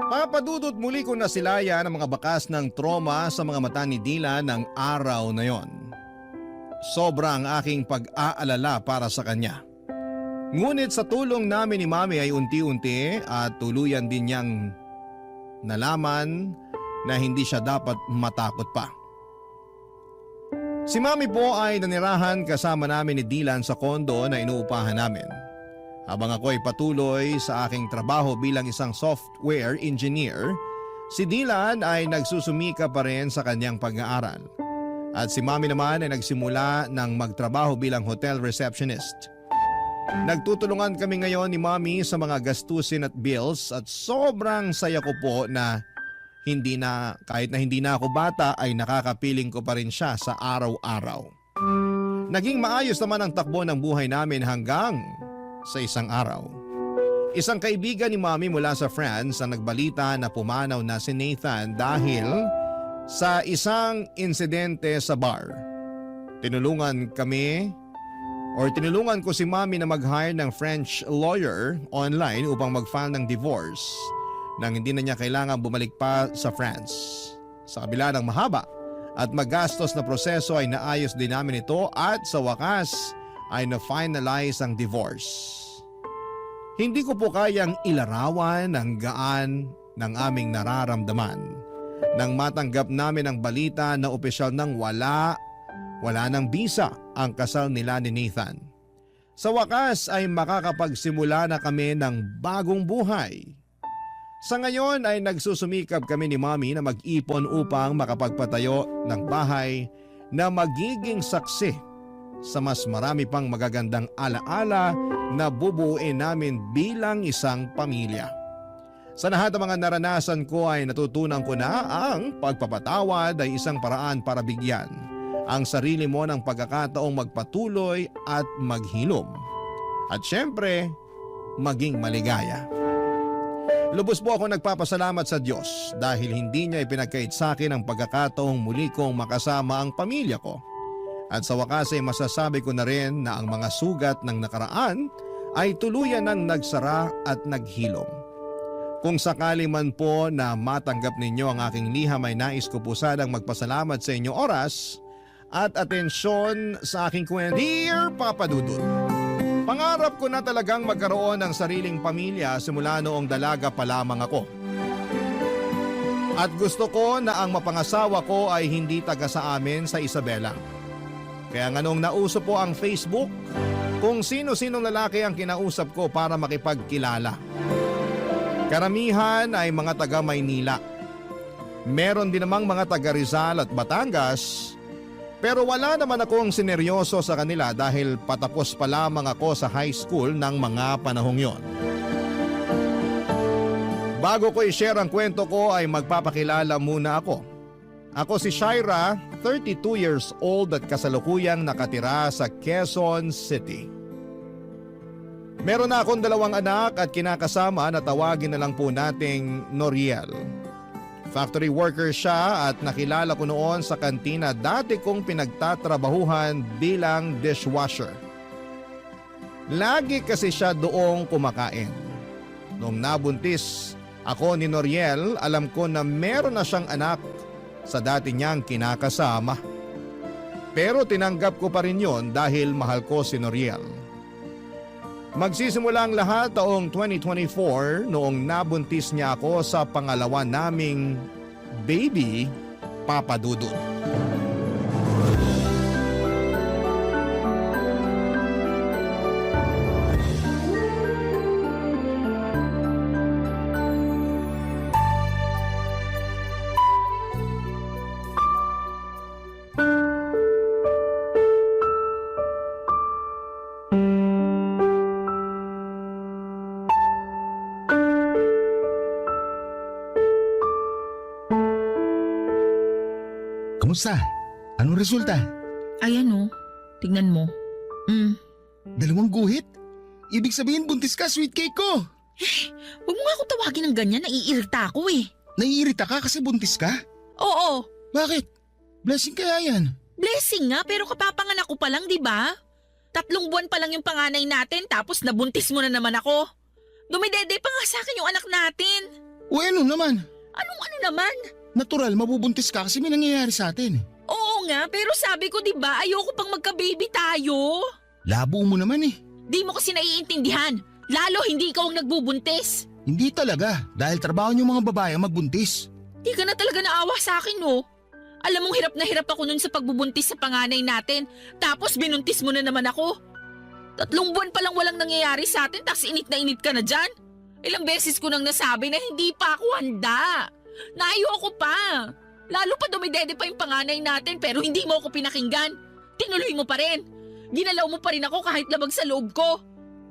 Papadudot muli ko na silaya ng mga bakas ng trauma sa mga mata ni Dylan ng araw na yon. Sobra ang aking pag-aalala para sa kanya. Ngunit sa tulong namin ni Mami ay unti-unti at tuluyan din niyang nalaman na hindi siya dapat matakot pa. Si Mami po ay nanirahan kasama namin ni Dylan sa kondo na inuupahan namin. Habang ako ay patuloy sa aking trabaho bilang isang software engineer, si Dylan ay nagsusumika pa rin sa kanyang pag-aaral. At si Mami naman ay nagsimula ng magtrabaho bilang hotel receptionist. Nagtutulungan kami ngayon ni Mami sa mga gastusin at bills at sobrang saya ko po na kahit na hindi na ako bata ay nakakapiling ko pa rin siya sa araw-araw. Naging maayos naman ang takbo ng buhay namin hanggang sa isang araw. Isang kaibigan ni Mami mula sa France ang nagbalita na pumanaw na si Nathan dahil sa isang insidente sa bar. Tinulungan ko si Mami na mag-hire ng French lawyer online upang mag-file ng divorce nang hindi na niya kailangan bumalik pa sa France. Sa kabila ng mahaba at magastos na proseso ay naayos din namin ito at sa wakas ay na-finalize ang divorce. Hindi ko po kayang ilarawan ang gaan ng aming nararamdaman nang matanggap namin ang balita na opisyal nang wala ng bisa ang kasal nila ni Nathan. Sa wakas ay makakapagsimula na kami ng bagong buhay. Sa ngayon ay nagsusumikap kami ni Mommy na mag-ipon upang makapagpatayo ng bahay na magiging saksi sa mas marami pang magagandang alaala na bubuuin namin bilang isang pamilya. Sa lahat ng mga naranasan ko ay natutunan ko na ang pagpapatawad ay isang paraan para bigyan ang sarili mo ng pagkakataong magpatuloy at maghilom. At syempre, maging maligaya. Lubos po ako nagpapasalamat sa Diyos dahil hindi niya ipinagkait sa akin ang pagkakataong muli kong makasama ang pamilya ko. At sa wakas ay masasabi ko na rin na ang mga sugat ng nakaraan ay tuluyan ng nagsara at naghilom. Kung sakali man po na matanggap ninyo ang aking liham ay nais ko po sanang magpasalamat sa inyong oras at atensyon sa aking kwento. Dear Papa Dudut, pangarap ko na talagang magkaroon ng sariling pamilya simula noong dalaga pa lamang ako. At gusto ko na ang mapangasawa ko ay hindi taga sa amin sa Isabela. Kaya nga nung nauso po ang Facebook, kung sino-sinong lalaki ang kinausap ko para makipagkilala. Karamihan ay mga taga Maynila. Meron din namang mga taga Rizal at Batangas. Pero wala naman akong sineryoso sa kanila dahil patapos pa lamang ako sa high school ng mga panahong yon. Bago ko i-share ang kwento ko ay magpapakilala muna ako. Ako si Shaira, 32 years old at kasalukuyang nakatira sa Quezon City. Meron na akong 2 anak at kinakasama na tawagin na lang po nating Noriel. Factory worker siya at nakilala ko noon sa kantina dati kong pinagtatrabahuhan bilang dishwasher. Lagi kasi siya doong kumakain. Noong nabuntis ako ni Noriel, alam ko na meron na siyang anak sa dati niyang kinakasama. Pero tinanggap ko pa rin yon dahil mahal ko si Noriel. Magsisimula ang lahat taong 2024 noong nabuntis niya ako sa pangalawa naming baby, Papa Dudut. Kamusta? Anong resulta? Ayan o, tignan mo. 2 guhit? Ibig sabihin buntis ka, sweet cake ko! Huwag mo nga ako tawagin ng ganyan, naiirita ako eh. Naiirita ka kasi buntis ka? Oo, Bakit? Blessing kaya yan. blessing nga pero kapapanganak ko pa lang, di ba? 3 buwan pa lang yung panganay natin tapos nabuntis mo na naman ako. Dumidede pa nga sa akin yung anak natin. O ano naman? Anong ano naman? Natural, mabubuntis ka kasi may nangyayari sa atin. Oo nga, pero sabi ko di ba ayoko pang magka-baby tayo. Labo mo naman eh. Di mo kasi naiintindihan. Lalo hindi ikaw ang nagbubuntis. Hindi talaga, dahil trabaho niyo mga babae ang magbuntis. Di ka na talaga naawa sa akin, no? Alam mong hirap na hirap ako nun sa pagbubuntis sa panganay natin. Tapos binuntis mo na naman ako. 3 buwan pa lang walang nangyayari sa atin, tapos init na init ka na dyan. Ilang beses ko nang nasabi na hindi pa ako handa. Na ayoko pa. Lalo pa dumidede pa yung panganay natin pero hindi mo ako pinakinggan. Tinuloy mo pa rin. Ginalaw mo pa rin ako kahit labag sa loob ko.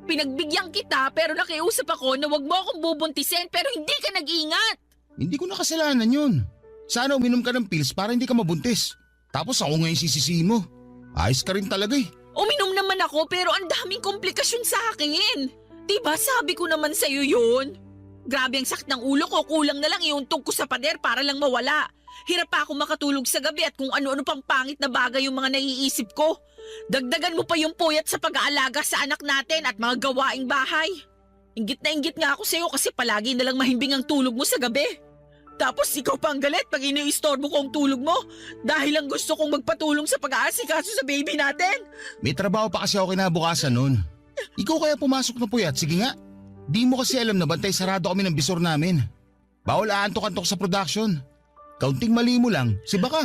Pinagbigyan kita pero nakiusap ako na wag mo akong bubuntisin pero hindi ka nag-ingat. Hindi ko nakasalanan yun. Sana uminom ka ng pills para hindi ka mabuntis. Tapos ako ngayon sisisihin mo. Ayos ka rin talaga eh. Uminom naman ako pero ang daming komplikasyon sa akin. Diba sabi ko naman sa'yo yun? Grabe ang sakit ng ulo ko, kulang na lang iuntog ko sa pader para lang mawala. Hirap pa ako makatulog sa gabi at kung ano-ano pang pangit na bagay yung mga naiisip ko. Dagdagan mo pa yung puyat sa pag-aalaga sa anak natin at mga gawaing bahay. Inggit na inggit nga ako sa'yo kasi palagi na lang mahimbing ang tulog mo sa gabi. Tapos ikaw pa ang galit pag iniistorbo ko ang tulog mo dahil lang gusto kong magpatulong sa pag-aasikaso sa baby natin. May trabaho pa kasi ako kinabukasan nun. Ikaw kaya pumasok na puyat, sige nga. Di mo kasi alam na bantay sarado kami ng bisor namin. Bawal aantok-antok sa production. Kaunting mali mo lang, si baka.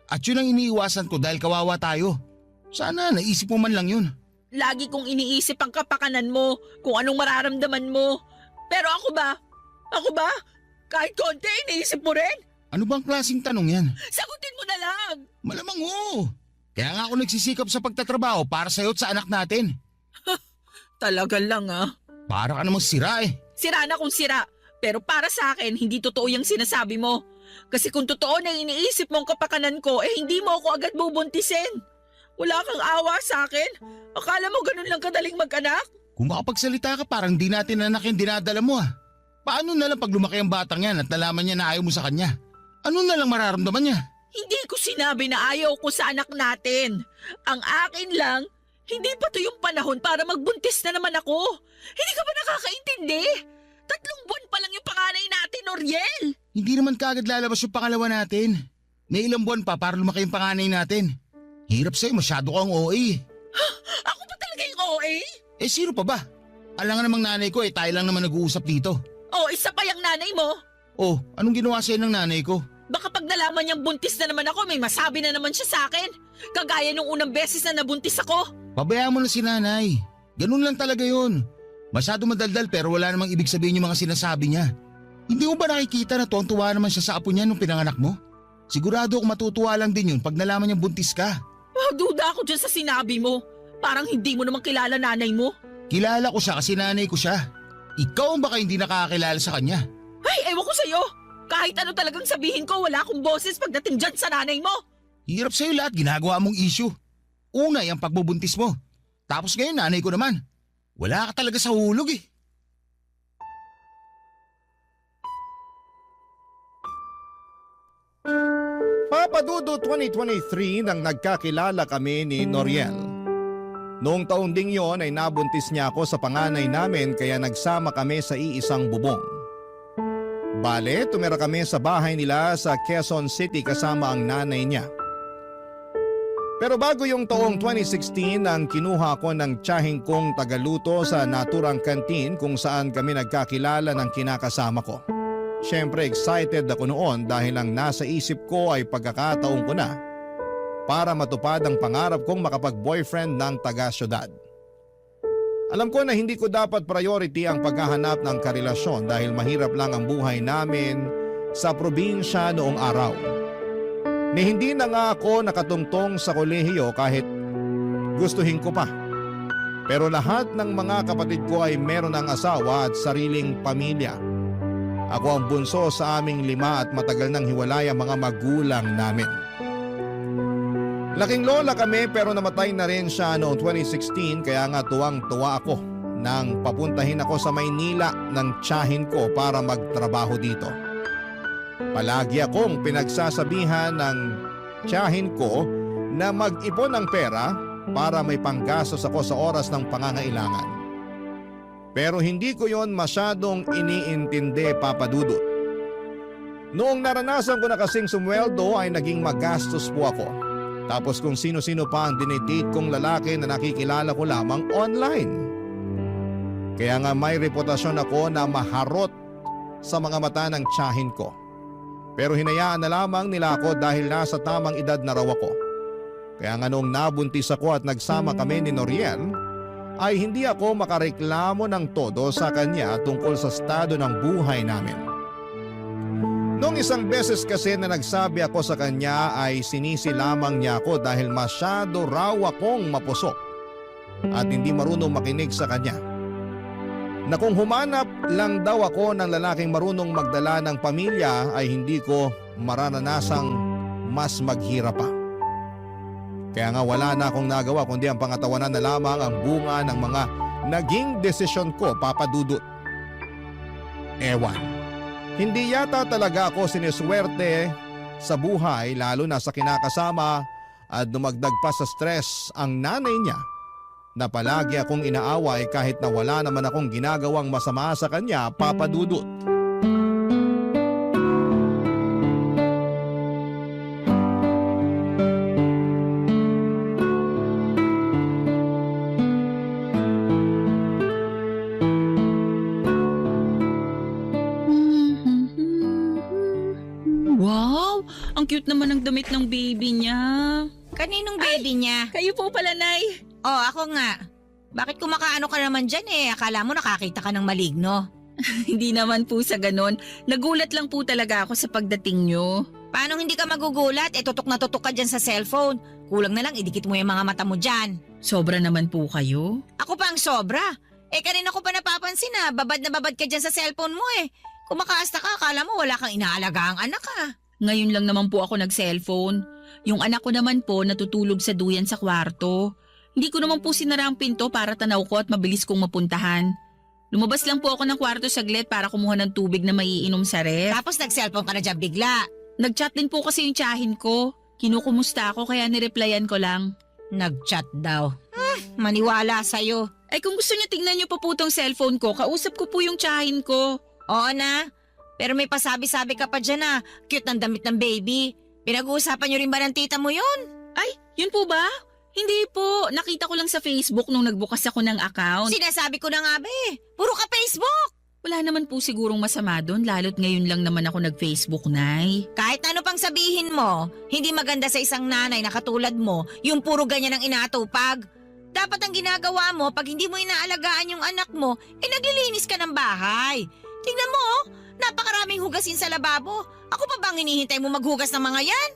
At yun ang iniiwasan ko dahil kawawa tayo. Sana naisip mo man lang yun. lagi kong iniisip ang kapakanan mo, kung anong mararamdaman mo. Pero ako ba? Kahit konti, iniisip mo rin? Ano bang klaseng tanong yan? Sagutin mo na lang. Malamang oo. Kaya nga ako nagsisikap sa pagtatrabaho para sa'yo at sa anak natin. Talaga lang Para ka namang sira eh. Sira na kung sira. Pero para sa akin, hindi totoo yung sinasabi mo. Kasi kung totoo na iniisip mong kapakanan ko, hindi mo ako agad bubuntisin. Wala kang awa sa akin? Akala mo ganun lang kadaling mag-anak? Kung makapagsalita ka parang di natin anak yung dinadala mo Paano na lang pag lumaki ang batang yan at nalaman niya na ayaw mo sa kanya? Ano na lang mararamdaman niya? Hindi ko sinabi na ayaw ko sa anak natin. Ang akin lang, hindi pa to yung panahon para magbuntis na naman ako. Hindi ka ba nakakaintindi? 3 buwan pa lang yung panganay natin, Noriel. Hindi naman kagad lalabas yung pangalawa natin. May ilang buwan pa para lumaki yung panganay natin. Hirap sa'yo, masyado kang OA. Ako ba talaga yung OA? Sino pa ba? Alangan namang nanay ko tayo lang naman nag-uusap dito. Isa pa yung nanay mo. Anong ginawa sa'yo ng nanay ko? Baka pag nalaman niyang buntis na naman ako, may masabi na naman siya sa akin. Kagaya nung unang beses na nabuntis ako. Pabayaan mo na si nanay. Ganun lang talaga yun. Masyado madaldal pero wala namang ibig sabihin yung mga sinasabi niya. Hindi mo ba nakikita na tuwang-tuwa naman siya sa apo niya nung pinanganak mo? Sigurado ako matutuwa lang din yun pag nalaman niyang buntis ka. Duda ako dyan sa sinabi mo. Parang hindi mo naman kilala nanay mo. Kilala ko siya kasi nanay ko siya. Ikaw ang baka hindi nakakakilala sa kanya. Ay, ewan ko sa'yo. Kahit ano talagang sabihin ko, wala akong boses pagdating dyan sa nanay mo. Hirap sa'yo lahat ginagawa mong issue. Una yung pagbubuntis mo. Tapos ngayon nanay ko naman. Wala ka talaga sa hulog eh. Papadudo 2023 nang nagkakilala kami ni Noriel. Noong taon ding yon ay nabuntis niya ako sa panganay namin kaya nagsama kami sa iisang bubong. Bale, tumira kami sa bahay nila sa Quezon City kasama ang nanay niya. Pero bago yung taong 2016 nang kinuha ko ng tiyahing kong tagaluto sa naturang kantin kung saan kami nagkakilala ng kinakasama ko. Siyempre excited ako noon dahil ang nasa isip ko ay pagkakataon ko na para matupad ang pangarap kong makapag-boyfriend ng taga-syudad. Alam ko na hindi ko dapat priority ang paghahanap ng karelasyon dahil mahirap lang ang buhay namin sa probinsya noong araw. Ni hindi na nga ako nakatungtong sa kolehiyo kahit gustuhin ko pa. Pero lahat ng mga kapatid ko ay meron ng asawa at sariling pamilya. Ako ang bunso sa aming 5 at matagal nang hiwalay ang mga magulang namin. Laking lola kami pero namatay na rin siya noong 2016 kaya nga tuwang-tuwa ako nang papuntahin ako sa Maynila ng tiyahin ko para magtrabaho dito. Palagi akong pinagsasabihan ng tiyahin ko na mag-ipon ng pera para may panggastos ako sa oras ng pangangailangan. Pero hindi ko yon masyadong iniintindi, Papa Dudut. Noong naranasan ko na kasing sumweldo ay naging magastos po ako. Tapos kung sino-sino pa ang dinidate kong lalaki na nakikilala ko lamang online. Kaya nga may reputasyon ako na maharot sa mga mata ng tiyahin ko. Pero hinayaan na lamang nila ako dahil nasa tamang edad na raw ako. Kaya nga noong nabuntis ako at nagsama kami ni Noriel, ay hindi ako makareklamo ng todo sa kanya tungkol sa estado ng buhay namin. Noong isang beses kasi na nagsabi ako sa kanya ay sinisi lamang niya ako dahil masyado raw akong mapusok at hindi marunong makinig sa kanya. Na kung humanap lang daw ako ng lalaking marunong magdala ng pamilya ay hindi ko marananasang mas maghirap pa. Kaya nga wala na akong nagawa kundi ang pangatawanan na lamang ang bunga ng mga naging desisyon ko, Papa Dudut. Ewan. Hindi yata talaga ako siniswerte sa buhay lalo na sa kinakasama at dumagdag pa sa stress ang nanay niya na palagi akong inaaway kahit na wala naman akong ginagawang masama sa kanya, Papa Dudut. Wow! Ang cute naman ng damit ng baby niya. Kaninong baby niya? Kayo po pala, Nay. Oh, ako nga. Bakit kumakaano ka naman dyan Akala mo nakakita ka ng maligno. Hindi naman po sa ganon. Nagulat lang po talaga ako sa pagdating nyo. Paano hindi ka magugulat? Tutok na tutok ka dyan sa cellphone. Kulang na lang, idikit mo yung mga mata mo dyan. Sobra naman po kayo. Ako pa ang sobra. Kanina ko pa napapansin na babad ka dyan sa cellphone mo Kung makaasta ka, akala mo wala kang inaalaga ang anak Ngayon lang naman po ako nag-cellphone. Yung anak ko naman po natutulog sa duyan sa kwarto. Hindi ko naman po sinara ang pinto para tanaw ko at mabilis kong mapuntahan. Lumabas lang po ako ng kwarto saglit para kumuha ng tubig na maiinom sa ref. Tapos nag-cellphone ka na dyan bigla. Nag-chat din po kasi yung tiyahin ko. Kinukumusta ako kaya nireplyan ko lang. Nag-chat daw. Maniwala sa'yo. Ay kung gusto niyo tingnan niyo pa po tong cellphone ko, kausap ko po yung tiyahin ko. Oo na. Pero may pasabi-sabi ka pa dyan cute ng damit ng baby. Pinag-uusapan niyo rin ba ng tita mo yun? Ay, yun po ba? Hindi po. Nakita ko lang sa Facebook nung nagbukas ako ng account. Sinasabi ko na nga Puro ka Facebook. Wala naman po sigurong masama doon, lalo't ngayon lang naman ako nag-Facebook, Nay. Kahit ano pang sabihin mo, hindi maganda sa isang nanay na katulad mo, yung puro ganyan ang inaatupag. Dapat ang ginagawa mo, pag hindi mo inaalagaan yung anak mo, naglilinis ka ng bahay. Tingnan mo, napakaraming hugasin sa lababo. Ako pa bang hinihintay mo maghugas ng mga yan?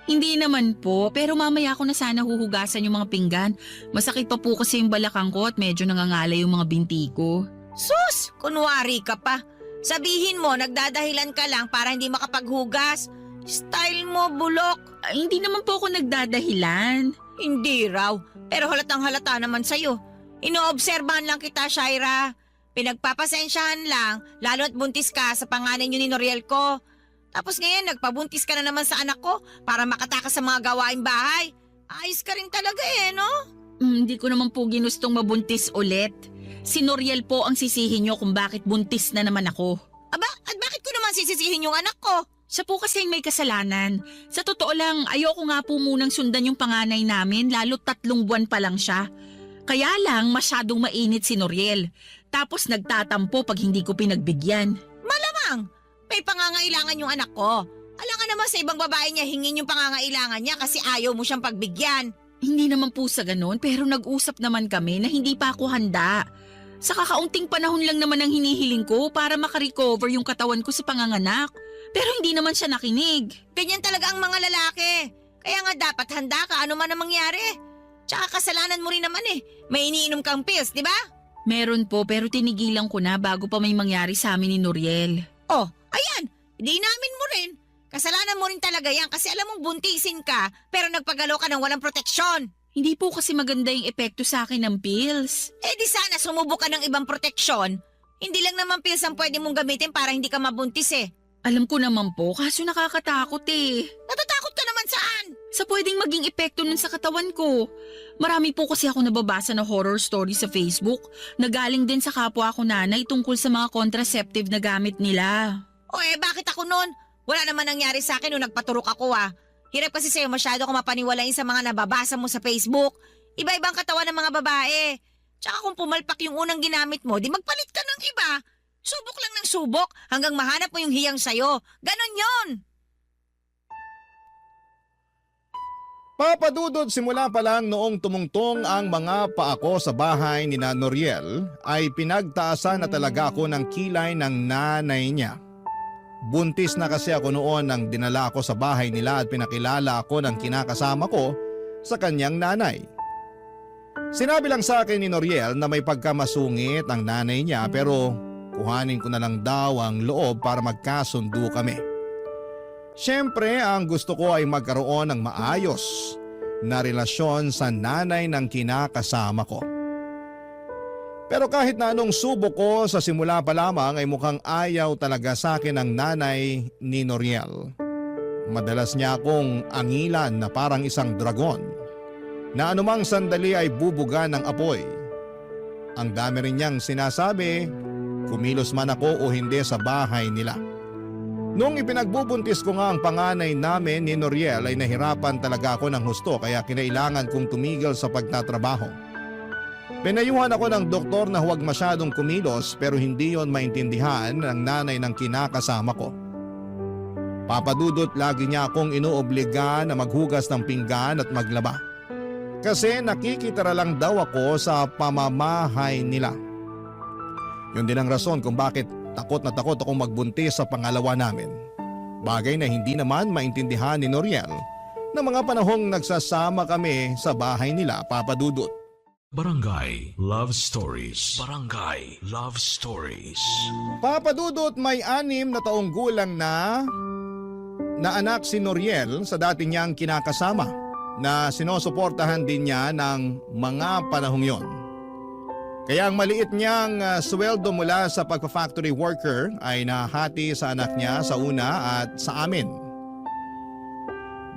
Hindi naman po, pero mamaya ko na sana huhugasan yung mga pinggan. Masakit pa po kasi yung balakang ko at medyo nangangalay yung mga binti ko. Sus, kunwari ka pa. Sabihin mo, nagdadahilan ka lang para hindi makapaghugas. Style mo, bulok. Ay, hindi naman po ako nagdadahilan. Hindi raw, pero halatang halata naman sa'yo. Inoobserbahan lang kita, Shaira. Pinagpapasensyahan lang, lalo at buntis ka sa panganay niyo ni Noriel ko. Tapos ngayon, nagpabuntis ka na naman sa anak ko para makatakas sa mga gawaing bahay. Ayos ka rin talaga no? Hindi ko naman po ginustong mabuntis ulit. Si Noriel po ang sisihin niyo kung bakit buntis na naman ako. Aba, at bakit ko naman sisisihin yung anak ko? Siya po kasi may kasalanan. Sa totoo lang, ayoko nga po munang sundan yung panganay namin, lalo 3 buwan pa lang siya. Kaya lang, masyadong mainit si Noriel. Tapos nagtatampo pag hindi ko pinagbigyan. Malamang, may pangangailangan yung anak ko. Alam ka naman sa ibang babae niya hingin yung pangangailangan niya kasi ayaw mo siyang pagbigyan. Hindi naman po sa ganun, pero nag-usap naman kami na hindi pa ako handa. Sa kakaunting panahon lang naman ang hinihiling ko para makarecover yung katawan ko sa panganganak. Pero hindi naman siya nakinig. Ganyan talaga ang mga lalaki. Kaya nga dapat handa ka ano man ang mangyari. Tsaka kasalanan mo rin naman May iniinom kang pills, di ba? Meron po pero tinigilan ko na bago pa may mangyari sa amin ni Noriel. Oh, ayan. Hindi namin mo rin. Kasalanan mo rin talaga yan kasi alam mong buntisin ka pero nagpagalaw ka ng walang proteksyon. Hindi po kasi maganda yung epekto sa akin ng pills. Di sana sumubok ka ng ibang proteksyon. Hindi lang naman pills ang pwede mong gamitin para hindi ka mabuntis Alam ko naman po, kaso nakakatakot Natatakot ka naman saan? Sa pwedeng maging epekto nun sa katawan ko. Marami po kasi ako nababasa na horror story sa Facebook na galing din sa kapwa ko nanay tungkol sa mga contraceptive na gamit nila. Bakit ako nun? Wala naman nangyari sa akin nung nagpaturok ako Hirap kasi sa'yo masyado ko mapaniwalain sa mga nababasa mo sa Facebook. Iba-ibang katawan ng mga babae. Tsaka kung pumalpak yung unang ginamit mo, di magpalit ka ng iba. Subok lang ng subok hanggang mahanap mo yung hiyang sayo. Ganon yon. Papadudod simula pa lang noong tumungtong ang mga paako sa bahay ni na Noriel ay pinagtaasan na talaga ako ng kilay ng nanay niya. Buntis na kasi ako noon nang dinala ko sa bahay nila at pinakilala ako ng kinakasama ko sa kanyang nanay. Sinabi lang sa akin ni Noriel na may pagkamasungit ang nanay niya pero kuhanin ko na lang daw ang loob para magkasundo kami. Siyempre ang gusto ko ay magkaroon ng maayos na relasyon sa nanay ng kinakasama ko. Pero kahit na anong subok ko sa simula pa lamang ay mukhang ayaw talaga sa akin ang nanay ni Noriel. Madalas niya akong angilan na parang isang dragon na anumang sandali ay bubuga ng apoy. Ang dami rin niyang sinasabi, kumilos man ako o hindi sa bahay nila. Noong ipinagbubuntis ko nga ang panganay namin ni Noriel ay nahirapan talaga ako ng husto kaya kinailangan kong tumigil sa pagtatrabaho. Pinayuhan ako ng doktor na huwag masyadong kumilos pero hindi yon maintindihan ng nanay ng kinakasama ko. Papadudot lagi niya akong inuobliga na maghugas ng pinggan at maglaba. Kasi nakikitara lang daw ako sa pamamahay nila. Yun din ang rason kung bakit takot na takot akong magbuntis sa pangalawa namin. Bagay na hindi naman maintindihan ni Noriel na mga panahong nagsasama kami sa bahay nila, Papa Dudut. Barangay Love Stories. Barangay Love Stories. Papa Dudut, may 6 na taong gulang na anak si Noriel sa dati niyang kinakasama na sinusuportahan din niya ng mga panahong yon. Kaya ang maliit niyang sweldo mula sa pagpa-factory worker ay nahati sa anak niya sa una at sa amin.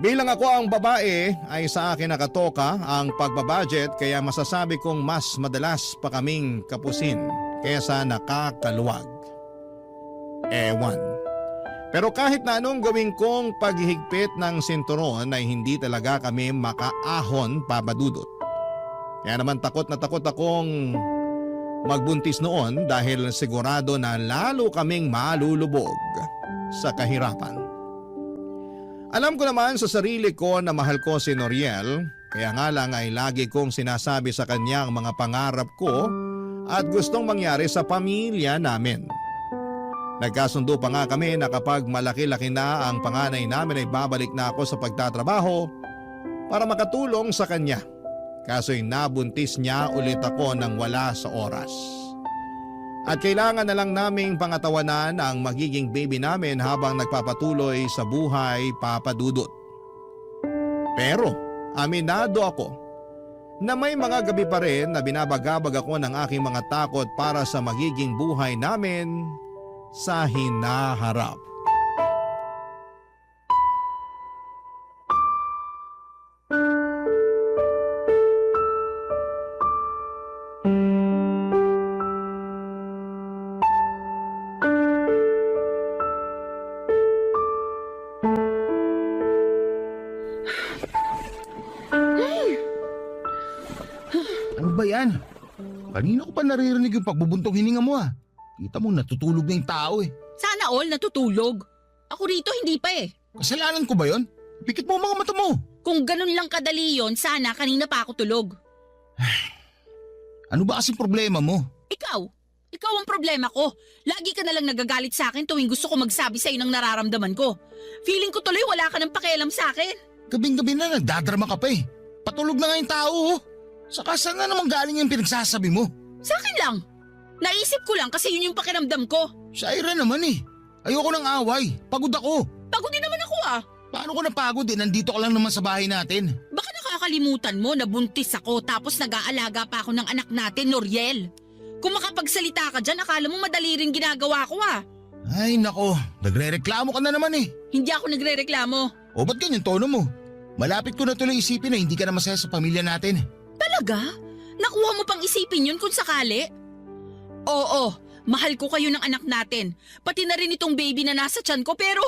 Bilang ako ang babae ay sa akin nakatoka ang pagbabudget kaya masasabi kong mas madalas pa kaming kapusin kaysa nakakaluwag. Ewan. Pero kahit na anong gawin kong paghihigpit ng sinturon ay hindi talaga kami makaahon, Papa Dudut. Kaya naman takot na takot akong magbuntis noon dahil sigurado na lalo kaming malulubog sa kahirapan. Alam ko naman sa sarili ko na mahal ko si Noriel, kaya nga lang ay lagi kong sinasabi sa kanya ang mga pangarap ko at gustong mangyari sa pamilya namin. Nagkasundo pa nga kami na kapag malaki-laki na ang panganay namin ay babalik na ako sa pagtatrabaho para makatulong sa kanya. Kaso'y nabuntis niya ulit ako nang wala sa oras. At kailangan na lang naming pangatawanan ang magiging baby namin habang nagpapatuloy sa buhay, Papa Dudut. Pero aminado ako na may mga gabi pa rin na binabagabag ako ng aking mga takot para sa magiging buhay namin sa hinaharap. Ano ba yan? Kanina ko pa naririnig yung pagbubuntong hininga mo ah. Kita mo natutulog na yung tao eh. Sana all natutulog. Ako rito hindi pa eh. Kasalanan ko ba yon? Pikit mo ang mga mata mo. Kung ganun lang kadali yon, sana kanina pa ako tulog. Ano ba kasing problema mo? Ikaw ang problema ko. Lagi ka nalang nagagalit sa akin tuwing gusto ko magsabi sa'yo ng nararamdaman ko. Feeling ko tuloy wala ka ng pakialam sa akin. Gabing-gabi na nagdadrama ka pa eh. Patulog na nga yung tao oh. Saka saan na naman galing yung pinagsasabi mo? Sa akin lang. Naisip ko lang kasi yun yung pakiramdam ko. Shaira naman eh. Ayoko ng away. Pagod ako. Pagod din naman ako ah. Paano ko napagod eh? Nandito ka lang naman sa bahay natin. Baka nakakalimutan mo na buntis ako tapos nag-aalaga pa ako ng anak natin, Noriel. Kung makapagsalita ka dyan, akala mo madali rin ginagawa ko ah. Ay nako, nagre-reklamo ka na naman eh. Hindi ako nagre-reklamo. O ba't ganyan tono mo? Malapit ko na tuloy isipin na hindi ka na masaya sa pamilya natin. Talaga? Nakuha mo pang isipin yun kung sakali? Oo, mahal ko kayo ng anak natin. Pati na rin itong baby na nasa tiyan ko pero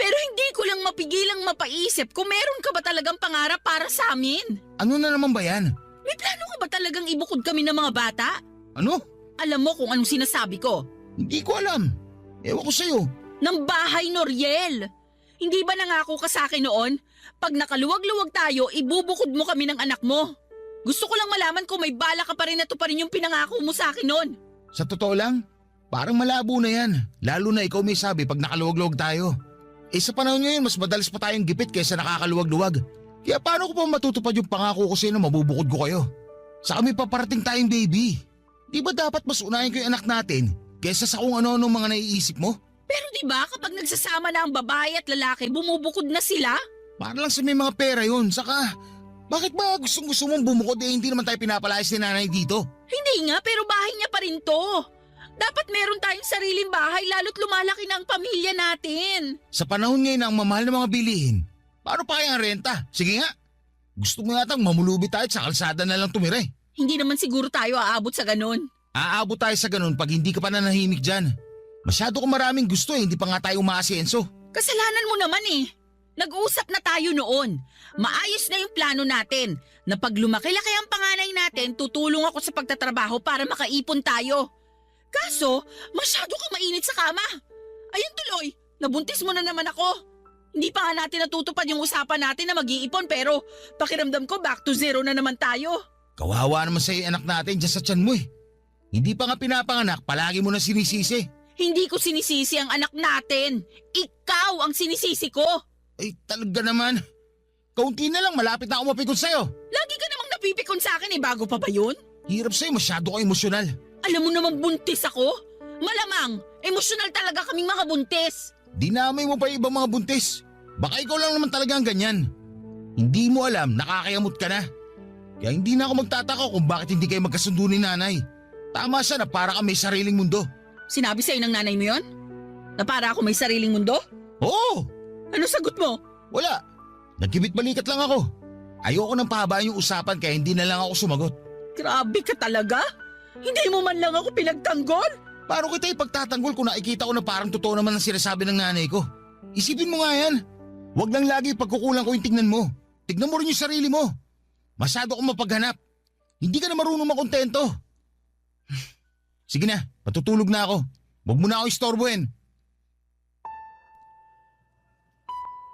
hindi ko lang mapigilang mapaisip kung meron ka ba talagang pangarap para sa amin. Ano na naman ba yan? May plano ka ba talagang ibukod kami ng mga bata? Ano? Alam mo kung anong sinasabi ko. Hindi ko alam. Ewan ko sa'yo. Ng bahay, Noriel. Hindi ba nangako ka sa akin noon? Pag nakaluwag-luwag tayo, ibubukod mo kami ng anak mo. Gusto ko lang malaman kung may bala ka pa rin na to pa rin yung pinangako mo sa akin noon. Sa totoo lang, parang malabo na yan. Lalo na ikaw may sabi pag nakaluwag-luwag tayo. Sa panahon ngayon, mas madalas pa tayong gipit kaysa nakakaluwag-luwag. Kaya paano ko pa matutupad yung pangako ko sa'yo na mabubukod ko kayo? Saka may paparating tayong baby. Di ba dapat mas unahin ko yung anak natin kaysa sa kung ano-ano mga naiisip mo? Pero di ba kapag nagsasama na ang babae at lalaki, bumubukod na sila? Para lang sa may mga pera yun. Saka, bakit ba gusto mong bumukod hindi naman tayo pinapalayas ni nanay dito? Hindi nga, pero bahay niya pa rin to. Dapat meron tayong sariling bahay lalo't lumalaki na ang pamilya natin. Sa panahon ngayon ang mamahal ng mga bilihin, paano pa kaya ang renta? Sige nga, gusto mo yatang mamulubi tayo at sa kalsada na lang tumira eh. Hindi naman siguro tayo aabot sa ganun. Aabot tayo sa ganun pag hindi ka pa nanahimik dyan. Masyado ko maraming gusto hindi pa nga tayo umaasenso. Kasalanan mo naman eh. Nag-usap na tayo noon. Maayos na yung plano natin na pag lumaki-laki ang panganay natin, tutulong ako sa pagtatrabaho para makaipon tayo. Kaso, masyado kang mainit sa kama. Ayun tuloy, nabuntis mo na naman ako. Hindi pa nga natin natutupad yung usapan natin na mag-iipon pero pakiramdam ko back to zero na naman tayo. Kawawa naman sa anak natin dyan sa tiyan mo eh. Hindi pa nga pinapanganak, palagi mo na sinisisi. Hindi ko sinisisi ang anak natin. Ikaw ang sinisisi ko. Eh talaga naman. Kaunti na lang, malapit na ako mapikon sa'yo. Lagi ka namang napipikon sa akin bago pa ba yun? Hirap sa'yo, masyado ka emosyonal. Alam mo namang buntis ako? Malamang, emosyonal talaga kaming mga buntis. Dinamay mo pa yung ibang mga buntis. Baka ikaw lang naman talaga ang ganyan. Hindi mo alam, nakakayamot ka na. Kaya hindi na ako magtataka kung bakit hindi kayo magkasundo ni nanay. Tama siya na para ka may sariling mundo. Sinabi sa'yo ng nanay mo yon? Na para ako may sariling mundo? Oo! Ano sagot mo? Wala. Nagkibit balikat lang ako. Ayoko nang pahabaan yung usapan kaya hindi na lang ako sumagot. Grabe ka talaga? Hindi mo man lang ako pinagtanggol? Paano kita ipagtatanggol kung nakikita ko na parang totoo naman ang sinasabi ng nanay ko? Isipin mo nga yan. Huwag lang lagi pagkukulang ko yung tignan mo. Tignan mo rin yung sarili mo. Masyado akong mapaghanap. Hindi ka na marunong makontento. Sige na, patutulog na ako. Huwag mo na ako istorbohin.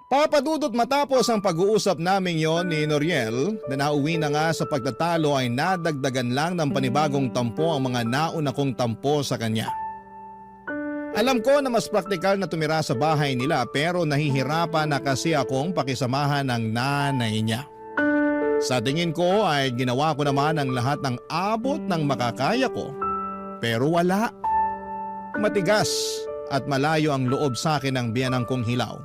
Papadudot matapos ang pag-uusap namin yon ni Noriel na nauwi na nga sa pagtatalo ay nadagdagan lang ng panibagong tampo ang mga nauna kong tampo sa kanya. Alam ko na mas praktikal na tumira sa bahay nila pero nahihirapan na kasi akong pakisamahan ng nanay niya. Sa tingin ko ay ginawa ko naman ang lahat ng abot ng makakaya ko pero wala. Matigas at malayo ang loob sa akin ng biyanang kong hilaw.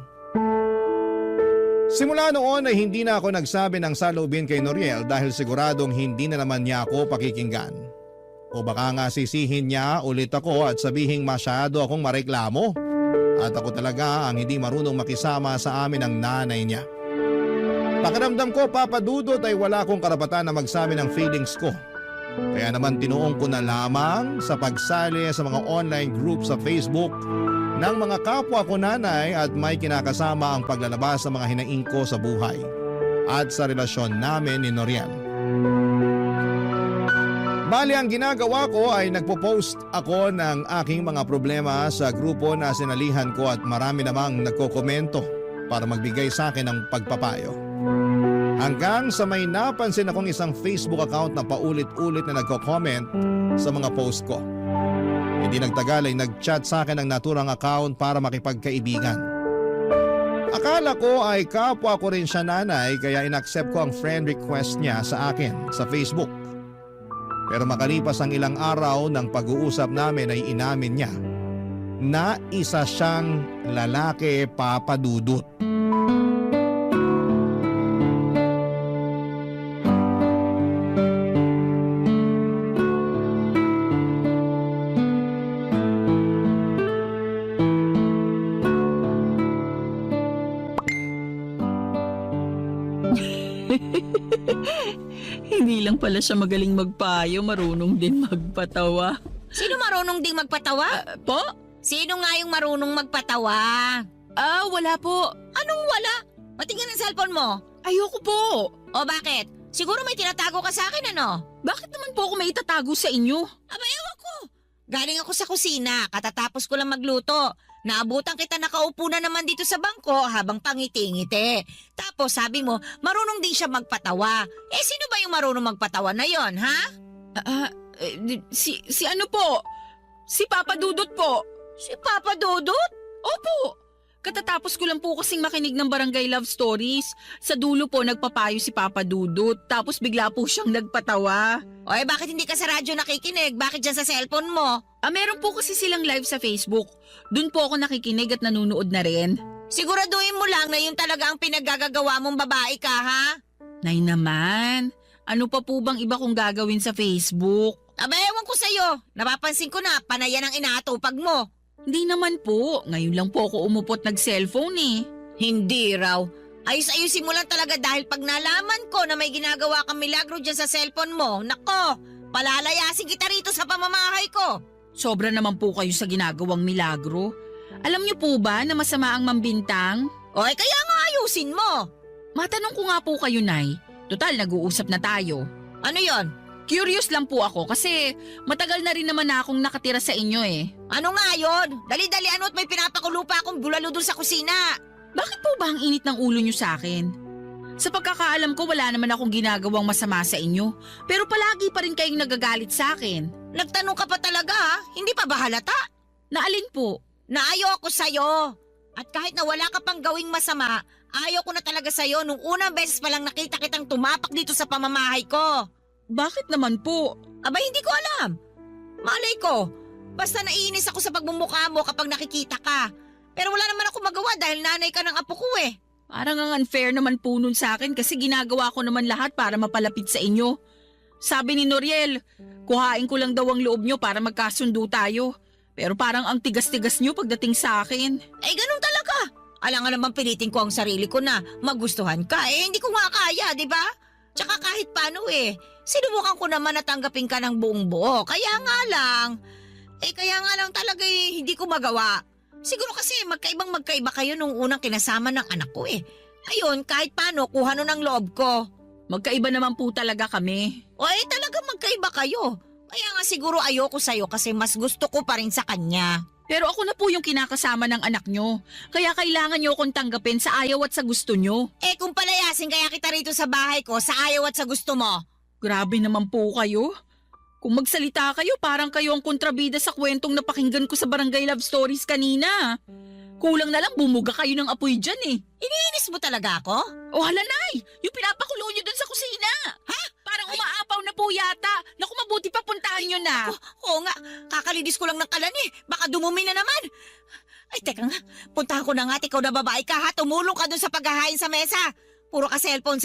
Simula noon ay hindi na ako nagsabi ng saloobin kay Noriel dahil siguradong hindi na naman niya ako pakikinggan. O baka nga sisihin niya ulit ako at sabihing masyado akong mareklamo. At ako talaga ang hindi marunong makisama sa amin ng nanay niya. Pakiramdam ko, Papa Dudut, ay wala akong karapatan na magsabi ng feelings ko. Kaya naman tinuong ko na lamang sa pagsali sa mga online group sa Facebook ng mga kapwa ko nanay at may kinakasama ang paglalabas sa mga hinaing ko sa buhay at sa relasyon namin ni Noriel. Bali ang ginagawa ko ay nagpo-post ako ng aking mga problema sa grupo na sinalihan ko at marami namang nagkokomento para magbigay sa akin ng pagpapayo. Hanggang sa may napansin akong isang Facebook account na paulit-ulit na nagko-comment sa mga post ko. Hindi nagtagal ay nag-chat sa akin ang naturang account para makipagkaibigan. Akala ko ay kapwa ko rin siya nanay kaya inaccept ko ang friend request niya sa akin sa Facebook. Pero makalipas ang ilang araw ng pag-uusap namin ay inamin niya na isa siyang lalaki, Papa Dudut. Hindi lang pala siya magaling magpayo, marunong din magpatawa. Sino marunong ding magpatawa? Po? Sino nga yung marunong magpatawa? Wala po. Anong wala? Patingin ang cellphone mo. Ayoko po. O bakit? Siguro may tinatago ka sa akin ano? Bakit naman po ako may itatago sa inyo? Aba ewan ko. Galing ako sa kusina, katatapos ko lang magluto. Naabutan kita nakaupo na naman dito sa bangko habang pangiti-ngiti. Tapos sabi mo, marunong din siya magpatawa. Eh sino ba yung marunong magpatawa na yon, ha? Si ano po? Si Papa Dudut po. Si Papa Dudut? Opo. Katatapos ko lang po kasing makinig ng Barangay Love Stories. Sa dulo po nagpapayo si Papa Dudut. Tapos bigla po siyang nagpatawa. O bakit hindi ka sa radyo nakikinig? Bakit dyan sa cellphone mo? Meron po kasi silang live sa Facebook. Doon po ako nakikinig at nanunood na rin. Siguraduhin mo lang na yun talaga ang pinaggagawa mong babae ka, ha? Nay naman, ano pa po bang iba kong gagawin sa Facebook? Aba ewan ko sa'yo. Napapansin ko na panayan ang inaatupag mo. Hindi naman po. Ngayon lang po ako umupot nag-cellphone eh. Hindi raw. Ayos-ayusin mo lang talaga dahil pag nalaman ko na may ginagawa kang milagro dyan sa cellphone mo, nako, palalayasin kita rito sa pamamahay ko. Sobra naman po kayo sa ginagawang milagro. Alam niyo po ba na masama ang mambintang? Kaya nga ayusin mo. Matanong ko nga po kayo, Nay. Total, nag-uusap na tayo. Ano yon? Curious lang po ako kasi matagal na rin naman na akong nakatira sa inyo eh. Ano nga yon? Dali-dali ano at may pinapakulo pa akong bulalo dun sa kusina. Bakit po pa ang init ng ulo niyo sa akin? Sa pagkakaalam ko, wala naman akong ginagawang masama sa inyo. Pero palagi pa rin kayong nagagalit sa akin. Nagtanong ka pa talaga ha? Hindi pa ba halata? Naalin po? Naayo ako sa'yo. At kahit na wala ka pang gawing masama, ayaw ko na talaga sa'yo nung unang beses pa lang nakita kitang tumapak dito sa pamamahay ko. Bakit naman po? Aba, hindi ko alam. Malay ko. Basta naiinis ako sa pagmumukha mo kapag nakikita ka. Pero wala naman ako magawa dahil nanay ka ng apo ko eh. Parang ang unfair naman po nun sa akin kasi ginagawa ko naman lahat para mapalapit sa inyo. Sabi ni Noriel, kuhain ko lang daw ang loob nyo para magkasundo tayo. Pero parang ang tigas-tigas nyo pagdating sa akin. Eh, ganun talaga. Alangan naman pilitin ko ang sarili ko na magustuhan ka. Eh, hindi ko nga kaya, di ba? Tsaka kahit paano sinubukan ko naman na tanggapin ka ng buong buo. Kaya nga lang talaga hindi ko magawa. Siguro kasi magkaiba kayo nung unang kinasama ng anak ko eh. Ayun, kahit paano, kuha nun ang loob ko. Magkaiba naman po talaga kami. O talaga magkaiba kayo. Kaya nga siguro ayoko sa'yo kasi mas gusto ko pa rin sa kanya. Pero ako na po yung kinakasama ng anak nyo. Kaya kailangan nyo akong tanggapin sa ayaw at sa gusto nyo. Kung palayasin kaya kita rito sa bahay ko sa ayaw at sa gusto mo. Grabe naman po kayo. Kung magsalita kayo, parang kayo ang kontrabida sa kwentong napakinggan ko sa Barangay Love Stories kanina. Kulang na lang bumuga kayo ng apoy dyan eh. Iniinis mo talaga ako? O hala nay, yung pinapakulo nyo dun sa kusina. Ha? Parang umaapaw na po yata. Naku, mabuti pa puntahan nyo na. Oo nga, kakalidis ko lang ng kalan eh. Baka dumumi na naman. Ay, teka nga, puntahan ko na nga at ikaw na babae ka ha. Tumulong ka dun sa paghahain sa mesa. Puro ka cellphone.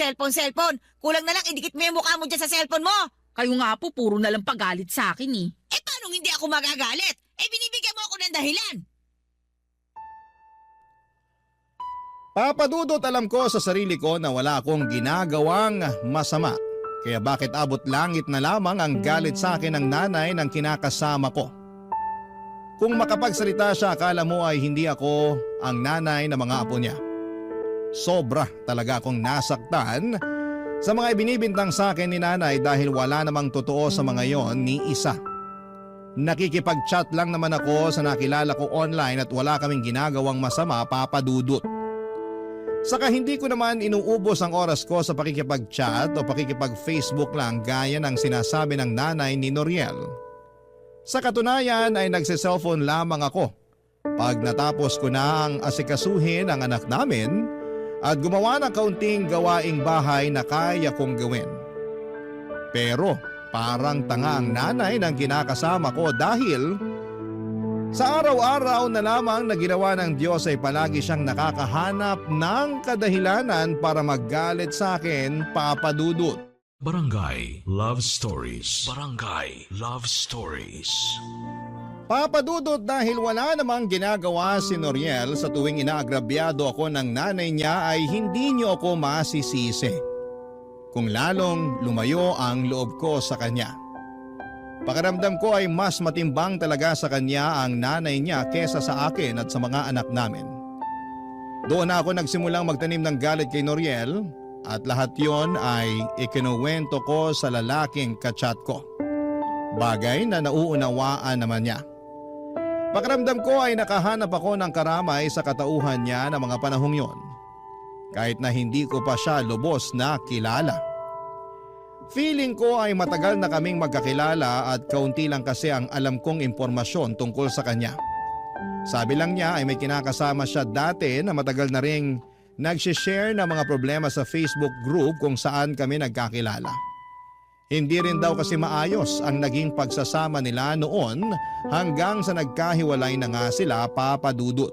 Kulang na lang, idikit mo yung mukha mo dyan sa cellphone mo. Kayo nga po, puro na lang pagalit sa akin eh. Paano hindi ako magagalit? Binibigyan mo ako ng dahilan. Papadudot alam ko sa sarili ko na wala akong ginagawang masama. Kaya bakit abot langit na lamang ang galit sa akin ng nanay ng kinakasama ko? Kung makapagsalita siya, akala mo ay hindi ako ang nanay ng mga apo niya. Sobra talaga akong nasaktan sa mga ibinibintang sa akin ni nanay dahil wala namang totoo sa mga yon ni isa. Nakikipag-chat lang naman ako sa nakilala ko online at wala kaming ginagawang masama, papadudot. Saka hindi ko naman inuubos ang oras ko sa pakikipag-chat o pakikipag-Facebook lang gaya ng sinasabi ng nanay ni Noriel. Sa katunayan ay nagsiselfone lamang ako pag natapos ko na ang asikasuhin ang anak namin at gumawa ng kaunting gawaing bahay na kaya kong gawin. Pero parang tanga ang nanay ng kinakasama ko dahil sa araw-araw na lamang na ginawa ng Diyos ay palagi siyang nakakahanap ng kadahilanan para maggalit sa akin, papadudot. Barangay Love Stories. Barangay Love Stories. Papadudot dahil wala namang ginagawa si Noriel sa tuwing inaagrabyado ako ng nanay niya ay hindi niyo ako masisisi. Kung lalong lumayo ang loob ko sa kanya. Pakiramdam ko ay mas matimbang talaga sa kanya ang nanay niya kesa sa akin at sa mga anak namin. Doon na ako nagsimulang magtanim ng galit kay Noriel at lahat yon ay ikinuwento ko sa lalaking kachat ko. Bagay na nauunawaan naman niya. Pakiramdam ko ay nakahanap ako ng karamay sa katauhan niya ng mga panahong yon. Kahit na hindi ko pa siya lubos na kilala. Feeling ko ay matagal na kaming magkakilala at kaunti lang kasi ang alam kong impormasyon tungkol sa kanya. Sabi lang niya ay may kinakasama siya dati na matagal na ring nagsishare ng mga problema sa Facebook group kung saan kami nagkakilala. Hindi rin daw kasi maayos ang naging pagsasama nila noon hanggang sa nagkahiwalay na nga sila, papadudot.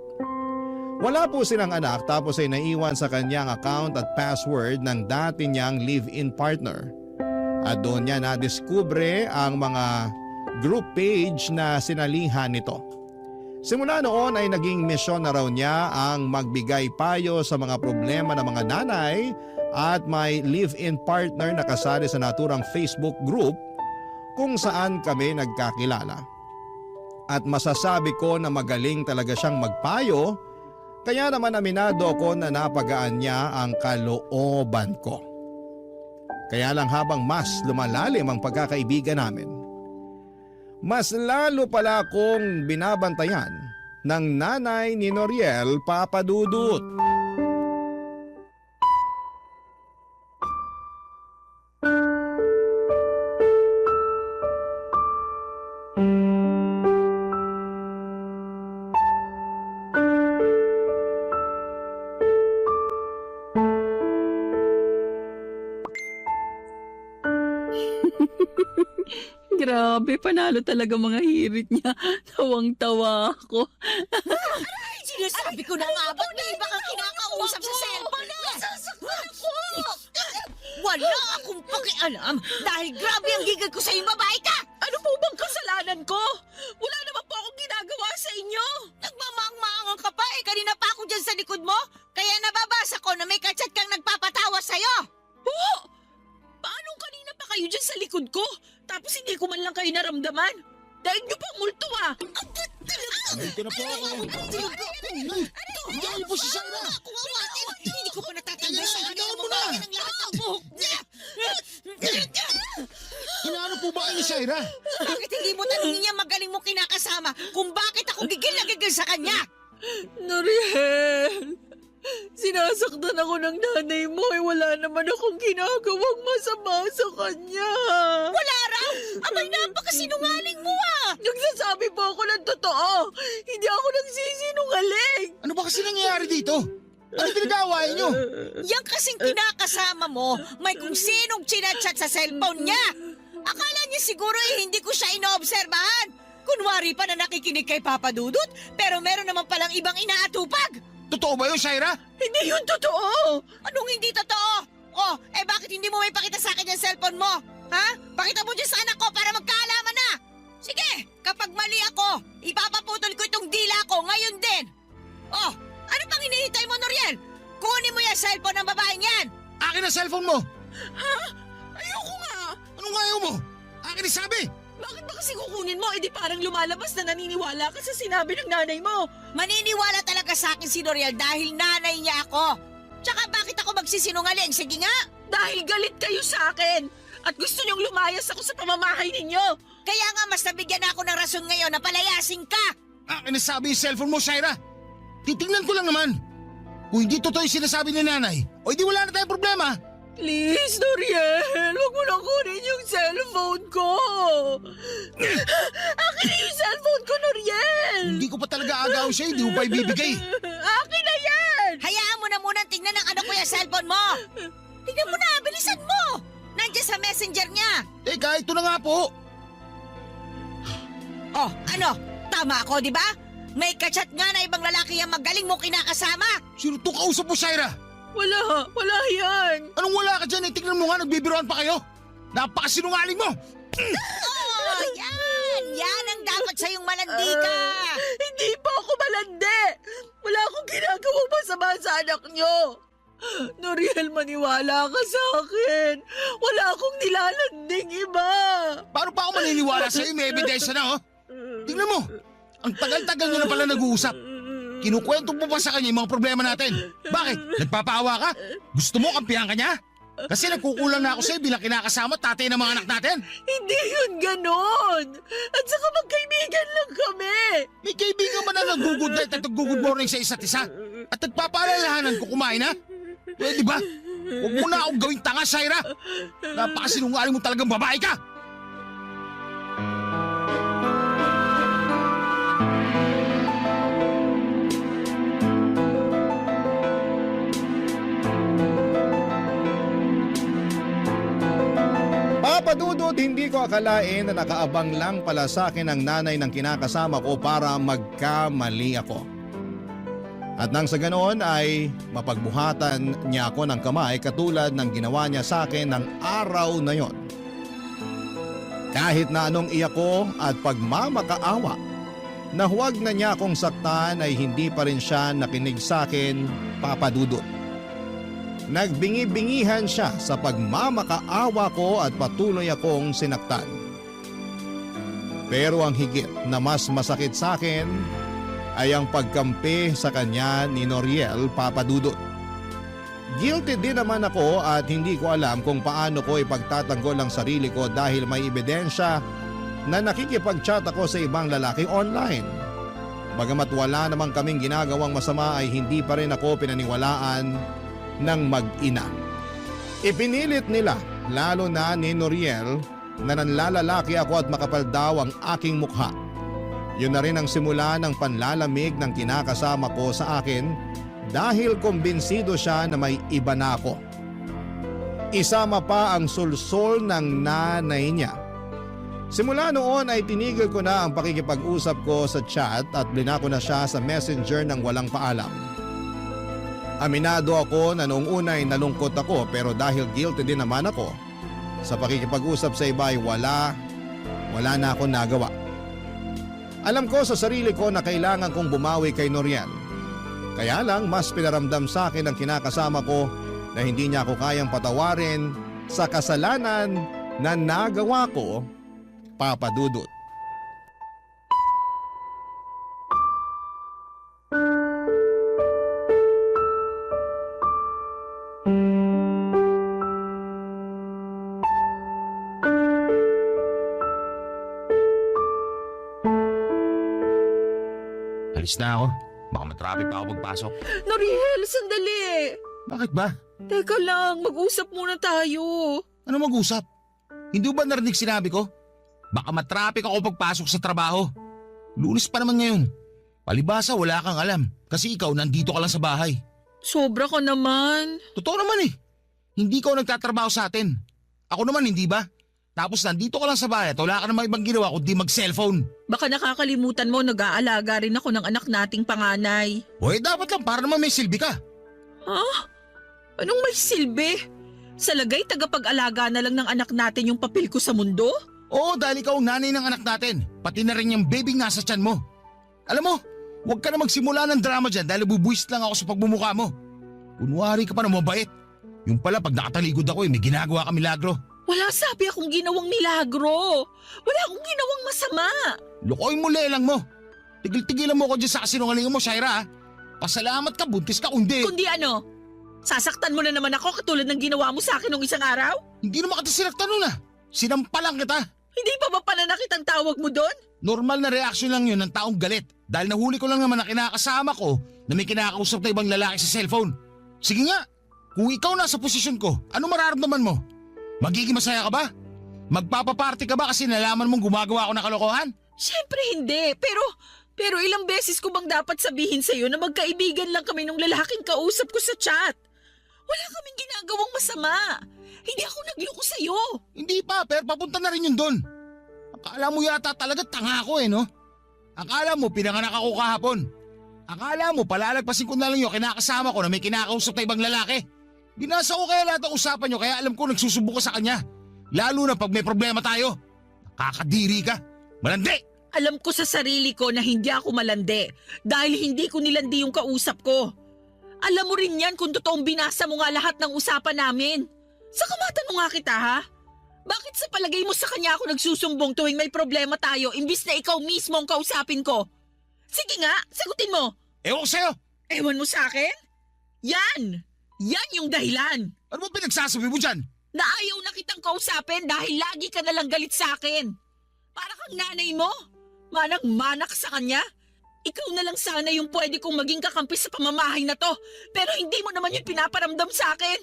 Wala po silang anak tapos ay naiwan sa kanyang account at password ng dati niyang live-in partner. At doon niya nadiskubre ang mga group page na sinalihan nito. Simula noon ay naging misyon na raw niya ang magbigay payo sa mga problema ng mga nanay at may live-in partner na kasali sa naturang Facebook group kung saan kami nagkakilala. At masasabi ko na magaling talaga siyang magpayo, kaya naman aminado ako na napagaan niya ang kalooban ko. Kaya lang habang mas lumalalim ang pagkakaibigan namin, mas lalo pala akong binabantayan ng nanay ni Noriel, papadudot. Grabe, panalo talaga mga hirit niya. Tawang-tawa ako. Sinasabi ko na nga, ba't may iba kang kinakausap sa cellphone na? Wala akong pakialam dahil grabe ang gigil ko sa'yo, babae ka! Ano po bang kasalanan ko? Wala naman po akong ginagawa sa inyo. Nagmamaang-maangan ka pa kanina pa ako dyan sa likod mo. Kaya nababasa ko na may kachat kang nagpapatawa sa'yo. Po! Paano kanina pa kayo dyan sa likod ko? Tapos hindi ko man lang kayo naramdaman. Dahil niyo pang multo ah. Dito na po ako. Dahil po si Sarah. Hindi ko pa natatanggal sa kanya mo na ng lahat ng buhok niya. Inaano po ba kayo ni Sarah? Bakit hindi mo tanongin niya magaling mo kinakasama kung bakit ako gigil na gigil sa kanya? Noriel, sinasaktan ako ng nanay mo wala naman akong ginagawang masama sa kanya. Wala raw! Abay, napakasinungaling mo ah! Nagsasabi po ako ng totoo. Hindi ako nagsisinungaling. Ano ba kasi nangyayari dito? Ano pinag-aawayan nyo? Yan kasing kinakasama mo, may kung sinong chinachat sa cellphone niya. Akala niya siguro hindi ko siya inoobserbahan. Kunwari pa na nakikinig kay Papa Dudut, pero meron naman palang ibang inaatupag. Totoo ba yun, Sarah? Hindi yun totoo. Anong hindi totoo? Oh, bakit hindi mo may pakita sa akin yung cellphone mo? Ha? Pakita mo dyan sa anak ko para magkaalaman na. Sige, kapag mali ako, ipapaputol ko itong dila ko ngayon din. Oh, ano pang hinihintay mo, Noriel? Kunin mo yung cellphone ng babaeng yan. Akin ang cellphone mo! Ha? Ayoko nga. Anong ayaw mo? Akin isabi! Bakit ba kasi kukunin mo? Di parang lumalabas na naniniwala ka sa sinabi ng nanay mo. Maniniwala talaga sa akin si Noriel dahil nanay niya ako. Tsaka bakit ako magsisinungaling? Sige nga. Dahil galit kayo sa akin. At gusto niyong lumayas ako sa pamamahay ninyo. Kaya nga mas nabigyan ako ng rason ngayon na palayasin ka. Akin isabi yung cellphone mo, Sarah! Titingnan ko lang naman. Kung hindi totoo yung sinasabi ni nanay, o hindi wala na tayong problema. Please, Noriel, huwag mo lang kunin yung cellphone ko. Akin na yung cellphone ko, Noriel. Hindi ko pa talaga agaw sa'yo, hindi mo pa ibibigay. Akin na yan. Hayaan mo na munang tingnan ng anak ko yung cellphone mo. Tingnan mo na, bilisan mo. Nandiyan sa messenger niya. Teka, ito na nga po. Oh, ano? Tama ako, di ba? May kachat nga na ibang lalaki yung magaling mo kinakasama. Sino itong kausap mo, Sarah? Wala yan. Anong wala ka dyan? Tingnan mo nga, nagbibiroan pa kayo. Napakasinungaling mo. Oh, yan! Yan ang dapat sa'yong malandi ka. Hindi po ako malandi. Wala akong ginagawang masama sa anak niyo. Noriel, maniwala ka sa akin. Wala akong nilalanding iba. Paano pa ako maniniwala sa'yo? May ebidensya na, oh. Tingnan mo, ang tagal-tagal nyo na pala nag-uusap. Kinukwento mo pa sa kanya yung mga problema natin. Bakit? Nagpapaawa ka? Gusto mo kampihan ka niya? Kasi nagkukulang na ako sa'yo bilang kinakasama at tatay ng mga anak natin. Hindi yun ganon. At saka magkaibigan lang kami. May kaibigan man na nag-good night at nag-good morning sa isa't isa. At nagpapaalalahanan ko kumain, ha? Pwede ba? Huwag mo na akong gawing tanga, Sarah. Napakasinungaling mo talagang babae ka. Papadudod, hindi ko akalain na nakaabang lang pala sa akin ang nanay ng kinakasama ko para magkamali ako. At nang sa ganoon ay mapagbuhatan niya ako ng kamay katulad ng ginawa niya sa akin ng araw na yon. Kahit na anong iyak ko at pagmamakaawa na huwag na niya akong saktan ay hindi pa rin siya nakinig sa akin, Papadudod. Nagbingi-bingihan siya sa pagmamakaawa ko at patuloy akong sinaktan. Pero ang higit na mas masakit sa akin ay ang pagkampi sa kanya ni Noriel, Papadudod. Guilty din naman ako at hindi ko alam kung paano ko ipagtatanggol ang sarili ko dahil may ebidensya na nakikipag-chat ako sa ibang lalaki online. Bagamat wala namang kaming ginagawang masama ay hindi pa rin ako pinaniwalaan ng mag-ina. Ipinilit nila, lalo na ni Noriel, na nanlalalaki ako at makapal daw ang aking mukha. Yun na rin ang simula ng panlalamig ng kinakasama ko sa akin dahil kumbinsido siya na may iba na ako. Isama pa ang sulsol ng nanay niya. Simula noon ay tinigil ko na ang pakikipag-usap ko sa chat at blinako na siya sa messenger ng walang paalam. Aminado ako na noong una ay nalungkot ako pero dahil guilty din naman ako sa pakikipag-usap sa iba ay wala na akong nagawa. Alam ko sa sarili ko na kailangan kong bumawi kay Noriel. Kaya lang mas pinaramdam sa akin ang kinakasama ko na hindi niya ako kayang patawarin sa kasalanan na nagawa ko, Papa Dudut. Alis na ako. Baka matraffic pa ako pagpasok. Noriel, sandali. Bakit ba? Teka lang, mag-usap muna tayo. Ano mag-usap? Hindi ba narinig sinabi ko? Baka matraffic ako pagpasok sa trabaho. Lunes pa naman ngayon. Palibasa wala kang alam kasi ikaw nandito ka lang sa bahay. Sobra ka naman. Totoo naman eh. Hindi ka nagtatrabaho sa atin. Ako naman hindi ba? Tapos nandito ka lang sa bahay at wala ka namang ibang ginawa kundi mag-cellphone. Baka nakakalimutan mo, nag-aalaga rin ako ng anak nating panganay. O dapat lang para naman may silbi ka. Ha? Anong may silbi? Sa lagay, tagapag-alaga na lang ng anak natin yung papel ko sa mundo? Oo, dahil ikaw ang nanay ng anak natin. Pati na rin yung baby nasa tiyan mo. Alam mo, huwag ka na magsimula ng drama dyan dahil bubuwis lang ako sa pagmumukha mo. Kunwari ka pa na mabait. Yung pala pag nakataligod ako may ginagawa ka milagro. Wala sabi akong ginawang milagro. Wala akong ginawang masama. Lukoy mo lelang mo. Tigil-tigilan mo ko dyan sa kasinungalingan mo, Shaira. Pasalamat ka, buntis ka, kundi. Kundi ano? Sasaktan mo na naman ako katulad ng ginawa mo sa akin nung isang araw? Hindi naman kita sinaktan nun ah. Sinampalan kita. Hindi pa ba pananakit ang tawag mo doon? Normal na reaksyon lang yun ng taong galit. Dahil nahuli ko lang naman na kinakasama ko na may kinakausap na ibang lalaki sa cellphone. Sige nga, kung ikaw nasa posisyon ko, ano mararamdaman mo? Magiging masaya ka ba? Magpapaparty ka ba kasi nalaman mong gumagawa ako ng kalokohan? Siyempre hindi, pero ilang beses ko bang dapat sabihin sa'yo na magkaibigan lang kami nung lalaking kausap ko sa chat? Wala kaming ginagawang masama. Hindi ako nagloko sa'yo. Hindi pa, pero papunta na rin yun doon. Akala mo yata talaga tanga ako no? Akala mo pinanganak ako kahapon. Akala mo palalagpasin ko na lang yung kinakasama ko na may kinakausap na ibang lalaki. Binasa ko kaya lahat ng usapan nyo kaya alam ko nagsusubo ka sa kanya. Lalo na pag may problema tayo. Nakakadiri ka. Malandi! Alam ko sa sarili ko na hindi ako malandi dahil hindi ko nilandi yung kausap ko. Alam mo rin yan kung totoong binasa mo nga lahat ng usapan namin. Saka matanong nga kita ha? Bakit sa palagay mo sa kanya ako nagsusumbong tuwing may problema tayo imbis na ikaw mismo ang kausapin ko? Sige nga, sagutin mo. Ewan ko sa'yo. Ewan mo sa akin? Yan! Yan yung dahilan. Ano ba pinagsasabi mo dyan? Na ayaw na kitang kausapin dahil lagi ka nalang galit sa akin. Para kang nanay mo. Manang-manak sa kanya. Ikaw na lang sana yung pwede kong maging kakampi sa pamamahay na to. Pero hindi mo naman yun pinaparamdam sa akin.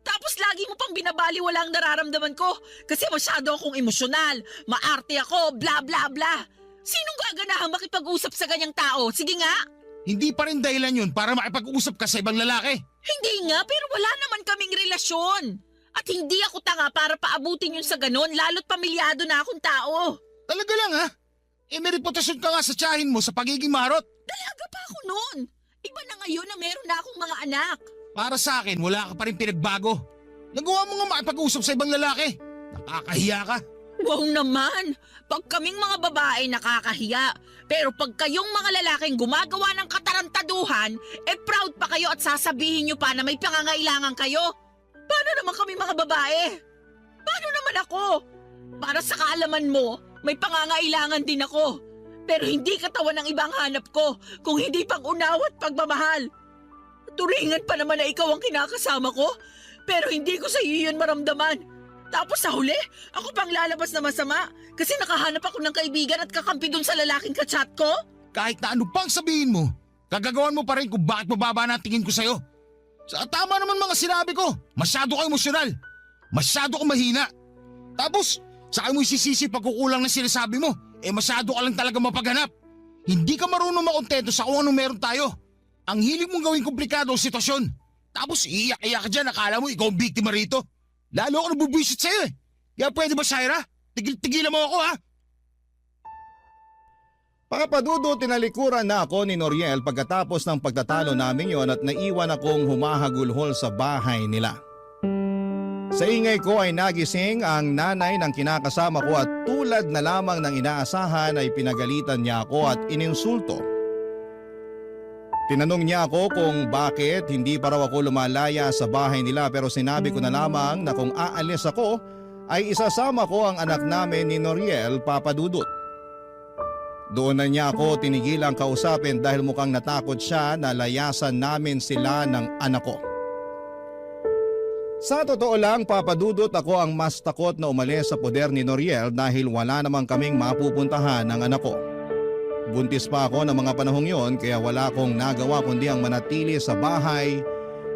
Tapos lagi mo pang binabaliwala ang nararamdaman ko. Kasi masyado akong emosyonal. Maarte ako, bla bla bla. Sinong gaganahang makipag-usap sa ganyang tao? Sige nga. Hindi pa rin dahilan yun para makipag-usap ka sa ibang lalaki. Hindi nga, pero wala naman kaming relasyon. At hindi ako tanga para paabutin yun sa ganon, lalo't pamilyado na akong tao. Talaga lang ha? May reputasyon ka nga sa tiyahin mo sa pagiging marot. Dalaga pa ako noon. Iba na ngayon na meron na akong mga anak. Para sa akin, wala ka pa rin pinagbago. Nagawa mo nga makipag-usap sa ibang lalaki. Nakakahiya ka. Wow naman, pag kaming mga babae nakakahiya. Pero pag kayong mga lalaking gumagawa ng katarantaduhan, proud pa kayo at sasabihin nyo pa na may pangangailangan kayo. Paano naman kami mga babae? Paano naman ako? Para sa kaalaman mo, may pangangailangan din ako. Pero hindi katawan ng ibang hanap ko, kung hindi pang unawa at pagmamahal. Turingan pa naman na ikaw ang kinakasama ko, pero hindi ko sa iyo yun maramdaman. Tapos sa huli, ako pang lalabas na masama kasi nakahanap ako ng kaibigan at kakampi dun sa lalaking kachat ko? Kahit na ano pang sabihin mo, gagagawan mo pa rin kung bakit mababa na ang tingin ko sa'yo. Sa tama naman mga sinabi ko, masyado ka emosyonal. Masyado ka mahina. Tapos, saka mo isisisi pagkukulang na sinasabi mo, masyado ka lang talaga mapaghanap. Hindi ka marunong makontento sa kung anong meron tayo. Ang hilig mong gawing komplikado ang sitwasyon. Tapos iiyak-iyak ka dyan, akala mo ikaw ang biktima rito. Lalo ako nabubwisit sa'yo Kaya pwede ba, Shaira? Tigil-tigilan mo ako ha! Papadudot, tinalikuran na ako ni Noriel pagkatapos ng pagtatalo namin yon at naiwan akong humahagulhol sa bahay nila. Sa ingay ko ay nagising ang nanay ng kinakasama ko at tulad na lamang ng inaasahan ay pinagalitan niya ako at ininsulto. Tinanong niya ako kung bakit hindi pa raw ako lumalaya sa bahay nila pero sinabi ko na lamang na kung aalis ako ay isasama ko ang anak namin ni Noriel, Papadudot. Doon na niya ako tinigilang kausapin dahil mukhang natakot siya na layasan namin sila ng anak ko. Sa totoo lang, Papadudot, ako ang mas takot na umalis sa poder ni Noriel dahil wala namang kaming mapupuntahan ng anak ko. Buntis pa ako ng mga panahong yon kaya wala akong nagawa kundi ang manatili sa bahay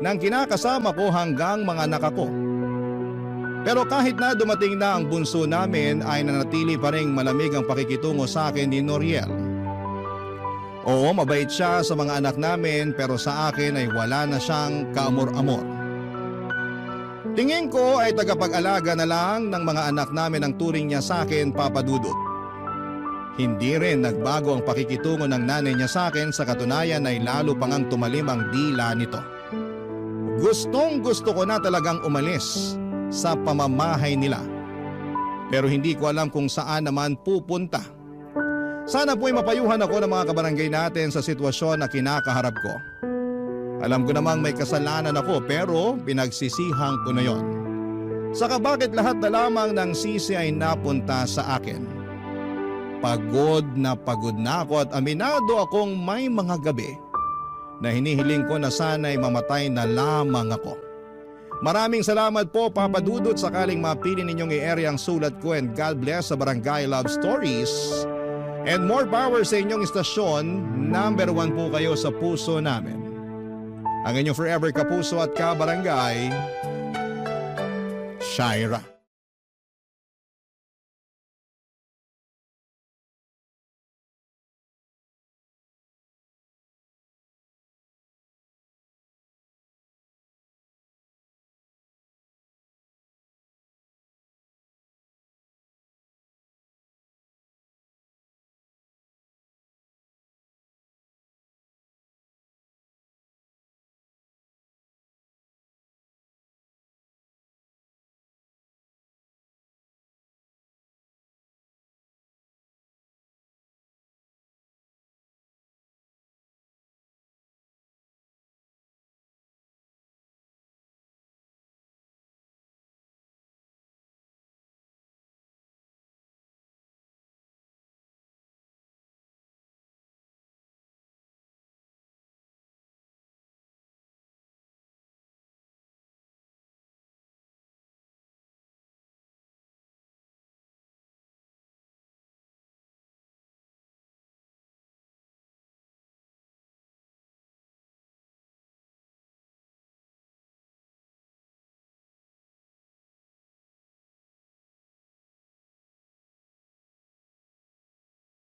ng kinakasama ko hanggang mga anak ko. Pero kahit na dumating na ang bunso namin ay nanatili pa ring malamig ang pakikitungo sa akin ni Noriel. Oo, mabait siya sa mga anak namin pero sa akin ay wala na siyang kaamor-amor. Tingin ko ay tagapag-alaga na lang ng mga anak namin ang turing niya sa akin, Papadudot. Hindi rin nagbago ang pakikitungo ng nanay niya sa akin, sa katunayan ay lalo pang ang tumalim ang dila nito. Gustong gusto ko na talagang umalis sa pamamahay nila. Pero hindi ko alam kung saan naman pupunta. Sana po'y mapayuhan ako ng mga kabarangay natin sa sitwasyon na kinakaharap ko. Alam ko namang may kasalanan ako pero pinagsisihang ko na yon. Saka bakit lahat na lamang ng sisi ay napunta sa akin? Pagod na ako at aminado akong may mga gabi na hinihiling ko na sana'y mamatay na lamang ako. Maraming salamat po, Papadudot, sakaling mapili ninyong i-area ang sulat ko, and God bless sa Barangay Love Stories. And more power sa inyong istasyon, number 1 po kayo sa puso namin. Ang inyong forever kapuso at kabarangay, Shaira.